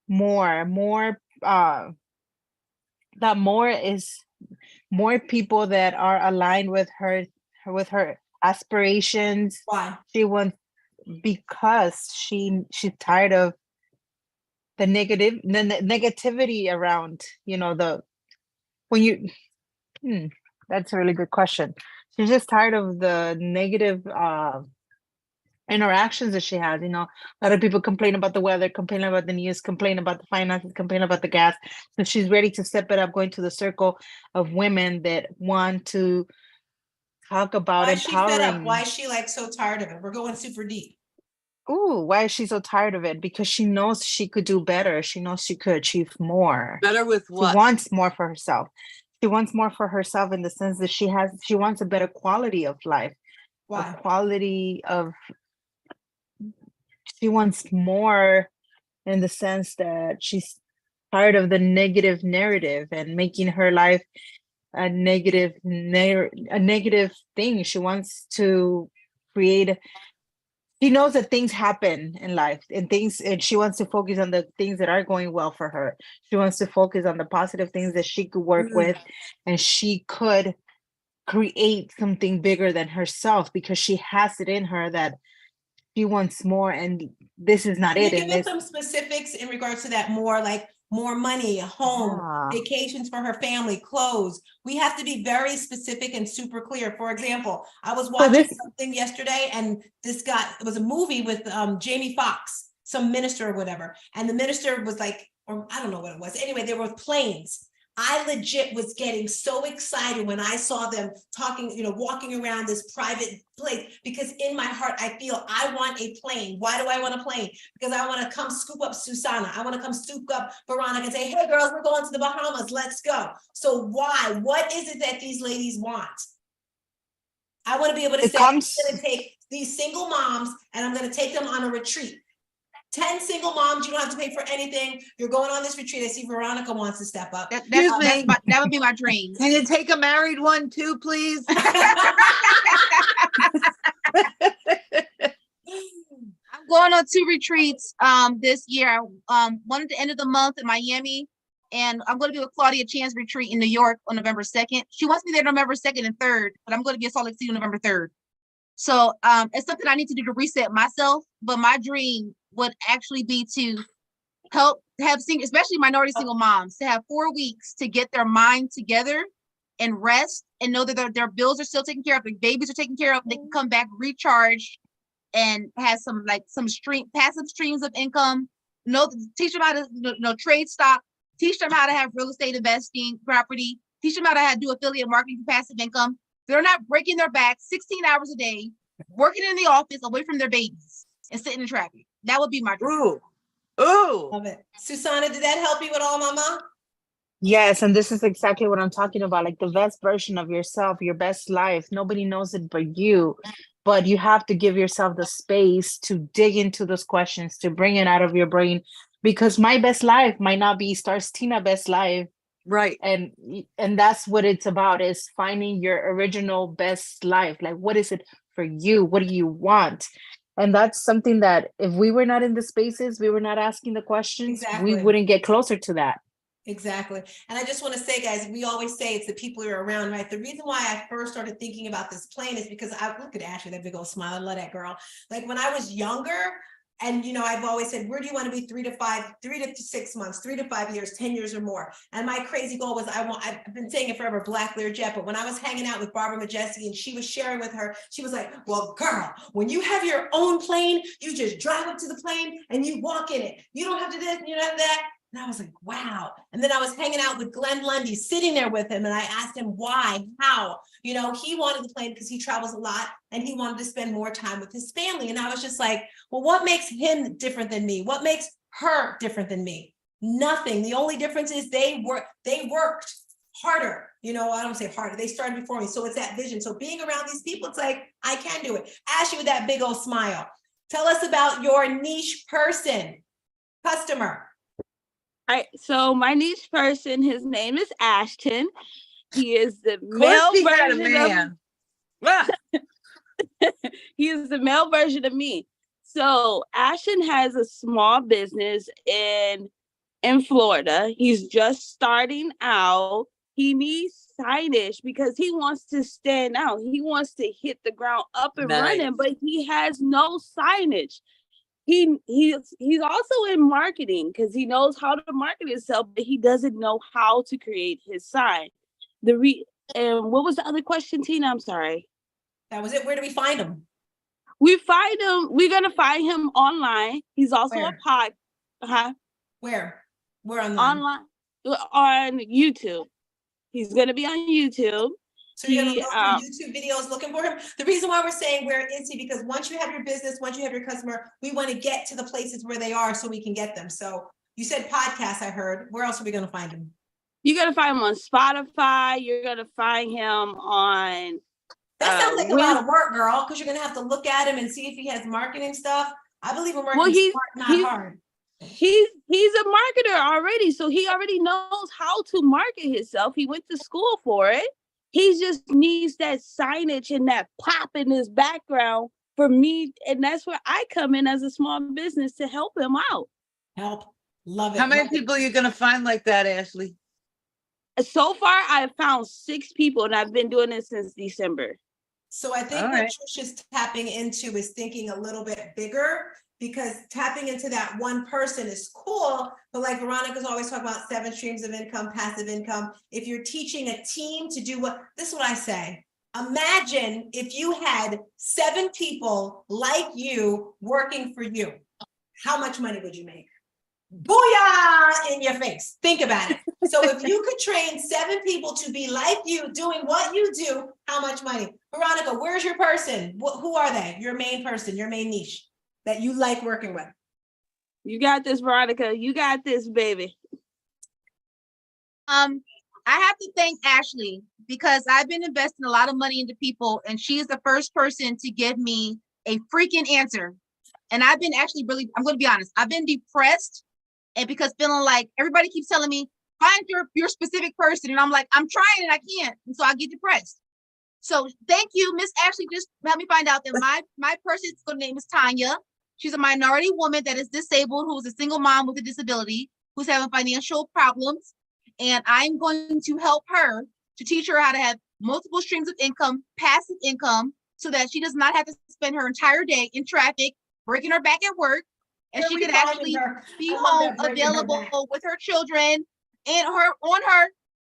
More that more is more people that are aligned with her aspirations. Why? She wants, because she's tired of the negativity around, that's a really good question. She's just tired of the negative interactions that she has. A lot of people complain about the weather, complain about the news, complain about the finances, complain about the gas. So she's ready to step it up, going to the circle of women that want to talk about Why is she fed up? empowering. Why is she like so tired of it? We're going super deep. Ooh, why is she so tired of it? Because she knows she could do better. She knows she could achieve more. Better with what? She wants more for herself. She wants more for herself in the sense that she wants a better quality of life. Why? A quality of, she wants more in the sense that she's tired of the negative narrative and making her life a negative thing. She wants to create, she knows that things happen in life and she wants to focus on the things that are going well for her. She wants to focus on the positive things that she could work with, and she could create something bigger than herself, because she has it in her that she wants more, and this is not Can it. you give us some specifics in regards to that? More like more money, a home, vacations for her family, clothes. We have to be very specific and super clear. For example, I was watching something yesterday, and it was a movie with Jamie Foxx, some minister or whatever. And the minister was like, or I don't know what it was. Anyway, there were planes. I legit was getting so excited when I saw them talking, walking around this private place, because in my heart, I feel I want a plane. Why do I want a plane? Because I want to come scoop up Susana. I want to come scoop up Veronica and say, hey girls, we're going to the Bahamas. Let's go. So why? What is it that these ladies want? I want to be able to say, I'm going to take these single moms and I'm going to take them on a retreat. 10 single moms, you don't have to pay for anything. You're going on this retreat. I see Veronica wants to step up. That would be my dream. Can you take a married one too, please? I'm going on 2 retreats this year. One at the end of the month in Miami, and I'm going to do a Claudia Chan's retreat in New York on November 2nd. She wants me there November 2nd and 3rd, but I'm going to be in Salt Lake City on November 3rd. So it's something I need to do to reset myself. But my dream would actually be to help have especially minority single moms, to have 4 weeks to get their mind together and rest and know that their bills are still taken care of, their babies are taken care of. They can come back recharged and have some passive streams of income. Teach them how to trade stock, teach them how to have real estate investing, property, teach them how to do affiliate marketing for passive income. They're not breaking their back 16 hours a day, working in the office away from their babies and sitting in traffic. That would be my dream. Ooh. Love it. Susana, did that help you at all, Mama? Yes, and this is exactly what I'm talking about, like the best version of yourself, your best life. Nobody knows it but you. But you have to give yourself the space to dig into those questions, to bring it out of your brain, because my best life might not be Stars Tina best life. Right. And that's what it's about, is finding your original best life. Like, what is it for you? What do you want? And that's something that if we were not in the spaces, we were not asking the questions, we wouldn't get closer to that. Exactly. And I just want to say, guys, we always say it's the people you're around, right? The reason why I first started thinking about this plane is because I look at Ashley, that big old smile. I love that girl. Like when I was younger, and I've always said, where do you want to be 3 to 6 months, 3 to 5 years, 10 years or more? And my crazy goal was I've been saying it forever, Black Learjet. But when I was hanging out with Barbara Majeski and she was sharing with her, she was like, well, girl, when you have your own plane, you just drive up to the plane and you walk in it. You don't have to do this, you don't have that. And I was like, wow. And then I was hanging out with Glenn Lundy, sitting there with him. And I asked him why, how, he wanted the plane because he travels a lot and he wanted to spend more time with his family. And I was just like, well, what makes him different than me? What makes her different than me? Nothing. The only difference is they worked harder. I don't say harder. They started before me. So it's that vision. So being around these people, it's like, I can do it. Ashley with that big old smile. Tell us about your niche person. customer. All right, so my niche person, his name is Ashton. He is the Of course male he had a version of man. Ah, he is the male version of me. So Ashton has a small business in Florida. He's just starting out. He needs signage because he wants to stand out. He wants to hit the ground up and running, Nice. but he has no signage. He's also in marketing because he knows how to market himself, but he doesn't know how to create his sign. And what was the other question, Tina? I'm sorry. That was it. Where do we find him? We're gonna find him online. He's also Where? Where? Where online? On YouTube. He's gonna be on YouTube. So you're gonna go through YouTube videos looking for him. The reason why we're saying where is he, because once you have your business, once you have your customer, we want to get to the places where they are so we can get them. So you said podcast, I heard. Where else are we gonna find him? You're gonna find him on Spotify. You're gonna find him on. That sounds like a lot of work, girl, because you're gonna have to look at him and see if he has marketing stuff. I believe in working smart, not hard. He's a marketer already, so he already knows how to market himself. He went to school for it. He just needs that signage and that pop in his background for me, and that's where I come in as a small business to help him out. Love it. How many people are you gonna find like that, Ashley? So far, I've found 6 people, and I've been doing it since December. So I think what Trisha's tapping into is thinking a little bit bigger, because tapping into that one person is cool, but like Veronica's always talking about 7 streams of income, passive income. If you're teaching a team to do this is what I say. Imagine if you had 7 people like you working for you. How much money would you make? Booyah in your face. Think about it. So if you could train 7 people to be like you, doing what you do, how much money? Veronica, where's your person? Who are they? Your main person, your main niche that you like working with? You got this, Veronica. You got this, baby. I have to thank Ashley because I've been investing a lot of money into people, and she is the first person to give me a freaking answer. And I've been actually really, I'm going to be honest, I've been depressed, and because feeling like everybody keeps telling me, find your specific person. And I'm like, I'm trying and I can't. And so I get depressed. So thank you, Miss Ashley. Just help me find out that my person's name is Tanya. She's a minority woman that is disabled, who's a single mom with a disability, who's having financial problems. And I'm going to help her to teach her how to have multiple streams of income, passive income, so that she does not have to spend her entire day in traffic, breaking her back at work, and she can actually be home available with her children and on her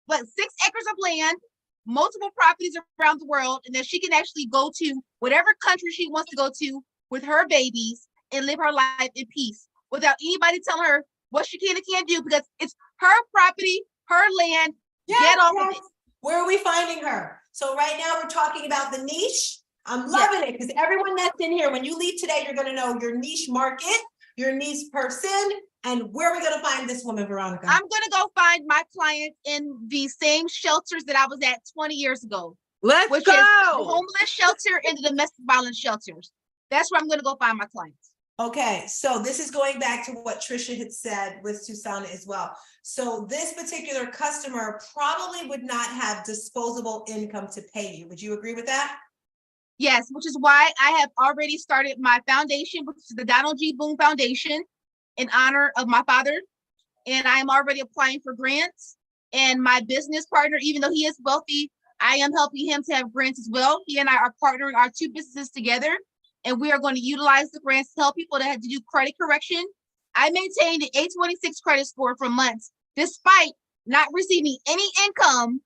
6 acres of land, multiple properties around the world, and that she can actually go to whatever country she wants to go to with her babies and live her life in peace without anybody telling her what she can and can't do, because it's her property, her land. Get off of it. Where are we finding her? So right now we're talking about the niche. I'm loving it because everyone that's in here, when you leave today, you're going to know your niche market, your niche person, and where are we going to find this woman, Veronica? I'm going to go find my clients in the same shelters that I was at 20 years ago. Let's which go. Is the homeless shelter and the domestic violence shelters. That's where I'm going to go find my clients. Okay, so this is going back to what Trisha had said with Susanna as well. So this particular customer probably would not have disposable income to pay you. Would you agree with that? Yes, which is why I have already started my foundation, which is the Donald G. Boone Foundation, in honor of my father. And I am already applying for grants. And my business partner, even though he is wealthy, I am helping him to have grants as well. He and I are partnering our 2 businesses together. And we are going to utilize the grants to help people that had to do credit correction. I maintained an 826 credit score for months, despite not receiving any income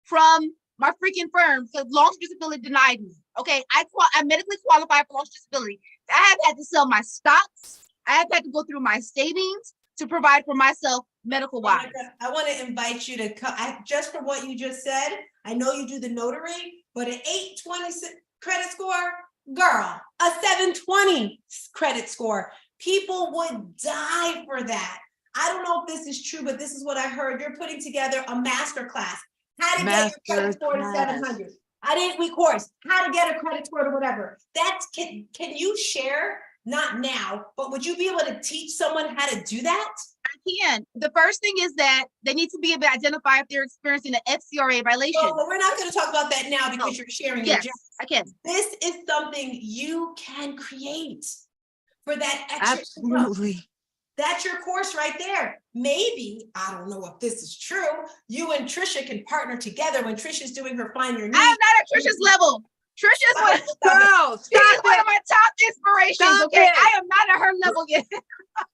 from my freaking firm, because long-term disability denied me. Okay, I medically qualified for long-term disability. I have had to sell my stocks. I have had to go through my savings to provide for myself medical-wise. I want to invite you to come, just for what you just said. I know you do the notary, but an 826 credit score, girl, a 720 credit score. People would die for that. I don't know if this is true, but this is what I heard. You're putting together a master class. How to get your credit score to 700. An 8-week course. How to get a credit score to whatever. Can you share not now, but would you be able to teach someone how to do that? I can. The first thing is that they need to be able to identify if they're experiencing an FCRA violation. Oh, but we're not going to talk about that now because you're sharing your Yes, journey. I can. This is something you can create for that extra income. Absolutely. That's your course right there. Maybe, I don't know if this is true, you and Trisha can partner together when Trisha's doing her Find Your Niche. I am not at Trisha's level. Trisha's one, Girl, she's stop one of it. my top inspirations. Stop Okay, it. I am not at her level yet.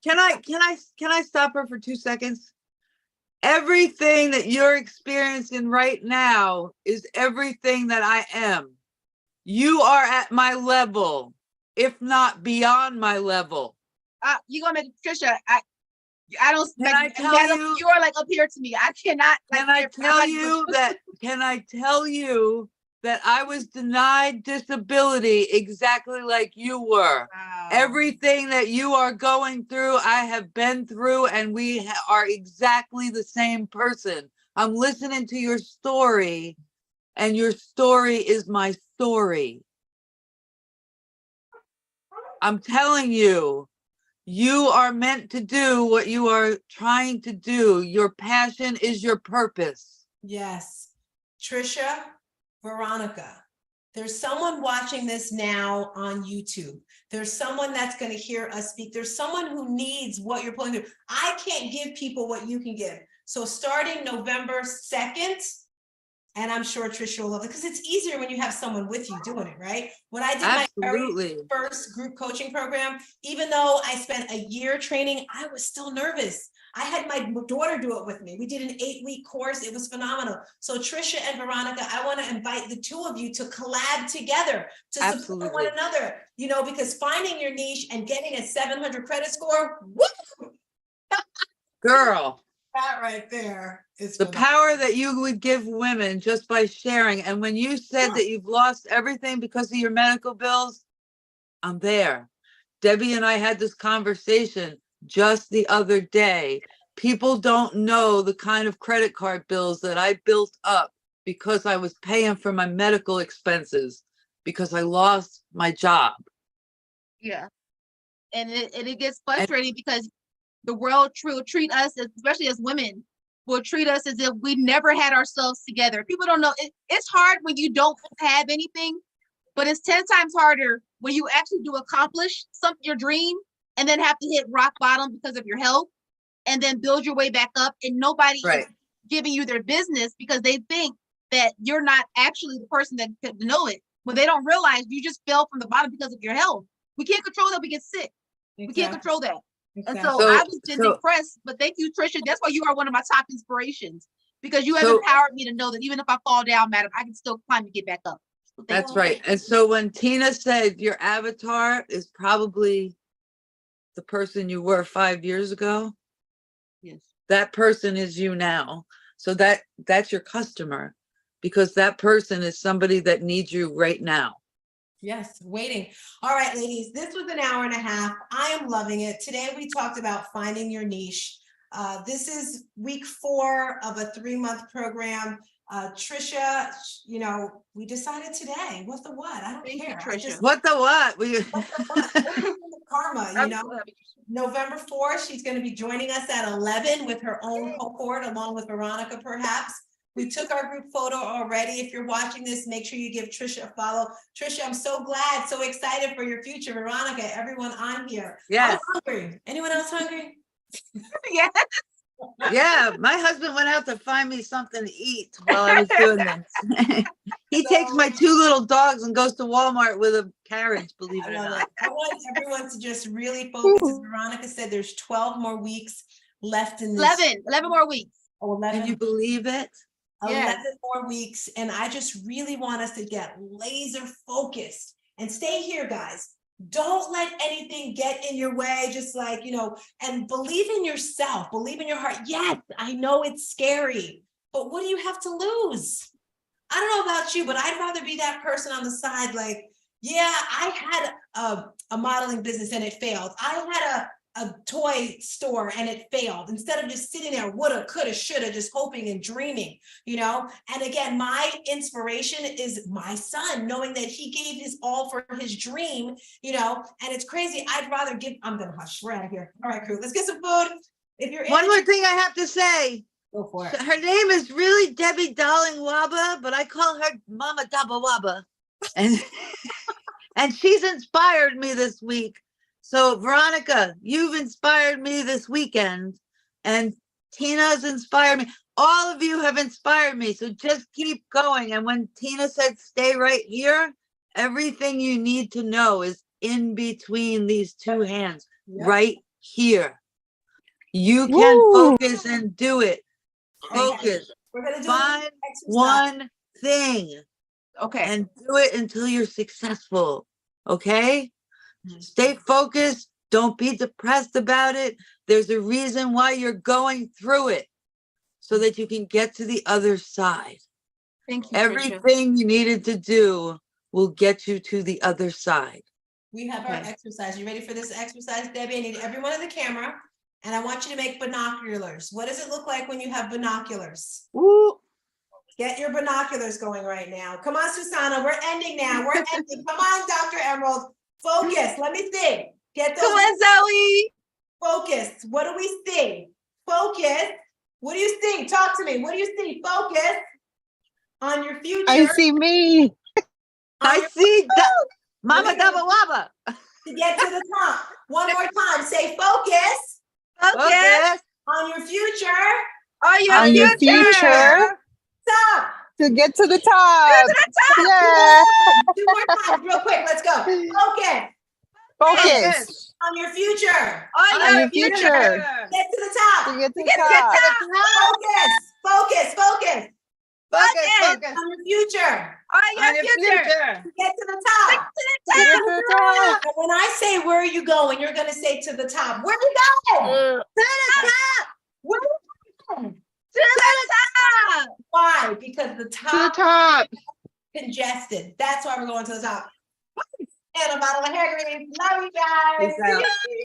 Can I stop her for 2 seconds? Everything that you're experiencing right now is everything that I am. You are at my level, if not beyond my level. You gonna make Trisha? I don't. Can I tell you- you are like up here to me. I cannot. Can I tell you that? Can I tell you that I was denied disability exactly like you were? Wow. Everything that you are going through, I have been through, and we are exactly the same person. I'm listening to your story, and your story is my story. I'm telling you, you are meant to do what you are trying to do. Your passion is your purpose. Yes. Trisha, Veronica, there's someone watching this now on YouTube. There's someone that's going to hear us speak. There's someone who needs what you're pulling through. I can't give people what you can give. So starting November 2nd, and I'm sure Trisha will love it because it's easier when you have someone with you doing it, right? When I did my Absolutely. very first group coaching program, even though I spent a year training, I was still nervous. I had my daughter do it with me. We did an 8-week course. It was phenomenal. So Trisha and Veronica, I want to invite the two of you to collab together to support Absolutely. one another, you know, because finding your niche and getting a 700 credit score, woo! Girl, That right there is the phenomenal. power that you would give women just by sharing. And when you said that you've lost everything because of your medical bills, I'm there. Debbie and I had this conversation just the other day. People don't know the kind of credit card bills that I built up because I was paying for my medical expenses because I lost my job. Yeah, and it gets frustrating because the world will treat us, especially as women, will treat us as if we never had ourselves together. People don't know. It's hard when you don't have anything, but it's 10 times harder when you actually do accomplish your dream and then have to hit rock bottom because of your health and then build your way back up, and nobody Right. is giving you their business because they think that you're not actually the person that could know it. When they don't realize you just fell from the bottom because of your health. We can't control that we get sick. We can't control that. And so So- I was just so- impressed, but thank you, Trisha. That's why you are one of my top inspirations, because you have So- empowered me to know that even if I fall down, madam, I can still climb and get back up. So thank That's you. right. And so when Tina said your avatar is probably the person you were 5 years ago, Yes. that person is you now. So that's your customer, because that person is somebody that needs you right now. Yes, waiting. All right, ladies, this was an hour and a half. I am loving it. Today we talked about finding your niche. This is week 4 of a 3-month program. Trisha, you know, we decided today. What the what? I don't Thank you, care. I Trisha. just- What the what? Karma, you know. November 4th, she's going to be joining us at 11 with her own cohort, along with Veronica, perhaps. We took our group photo already. If you're watching this, make sure you give Trisha a follow. Trisha, I'm so glad, so excited for your future. Veronica, everyone on here. Yes. I'm hungry. Anyone else hungry? Yeah. Yeah, my husband went out to find me something to eat while I was doing this. He takes my 2 little dogs and goes to Walmart with a carriage, believe I it or love not. it. I want everyone to just really focus. As Veronica said, there's 12 more weeks left in this. 11 more weeks. Oh, 11. Can you believe it? 11 Yes. more weeks. And I just really want us to get laser focused and stay here, guys. Don't let anything get in your way. Just like, you know, and believe in yourself, believe in your heart. Yes, I know it's scary, but what do you have to lose? I don't know about you, but I'd rather be that person on the side. Like, yeah, I had a modeling business and it failed. I had a toy store and it failed, instead of just sitting there, woulda, coulda, shoulda, just hoping and dreaming, you know? And again, my inspiration is my son, knowing that he gave his all for his dream, you know? And it's crazy. I'd rather give, I'm gonna hush, we're out of here. All right, crew, let's get some food. If you're One more thing I have to say. go for it. Her name is really Debbie Darling Waba, but I call her Mama Dabba Waba. And and she's inspired me this week. So Veronica, you've inspired me this weekend, and Tina's inspired me. All of you have inspired me. So just keep going. And when Tina said stay right here, everything you need to know is in between these two hands, Yep. right here. You can Woo. focus and do it. Focus. We're gonna do Find an exercise. one thing Okay. and do it until you're successful. Okay? Stay focused. Don't be depressed about it. There's a reason why you're going through it so that you can get to the other side. Thank you. Tricia. Everything you needed to do will get you to the other side. We have our exercise. You ready for this exercise, Debbie? I need everyone in the camera, and I want you to make binoculars. What does it look like when you have binoculars? Woo. Get your binoculars going right now. Come on, Susanna, we're ending now. We're ending. Come on, Dr. Emerald. Focus. Let me think. Get those. Come on, Zoe. Focus. What do we see? Focus. What do you see? Talk to me. What do you see? Focus on your future. I see me. I see Mama Dabba Waba. To get to the top. One more time. Say focus Focus. on your future. On your future Stop. to get to the top. Yeah. Two more times, real quick. Let's go. Focus Focus on your future. on your future Get to the top. to get to the top. Focus. Focus. Focus. On your future. On your future. Get to the top. To get to the top. And when I say where are you going, you're gonna say to the top. Where you going? To the top. Where you going? To the top. Why? Because the To the top top. congested. That's why we're going to the top. And a bottle of hair grease. Love you guys. Peace out. See you.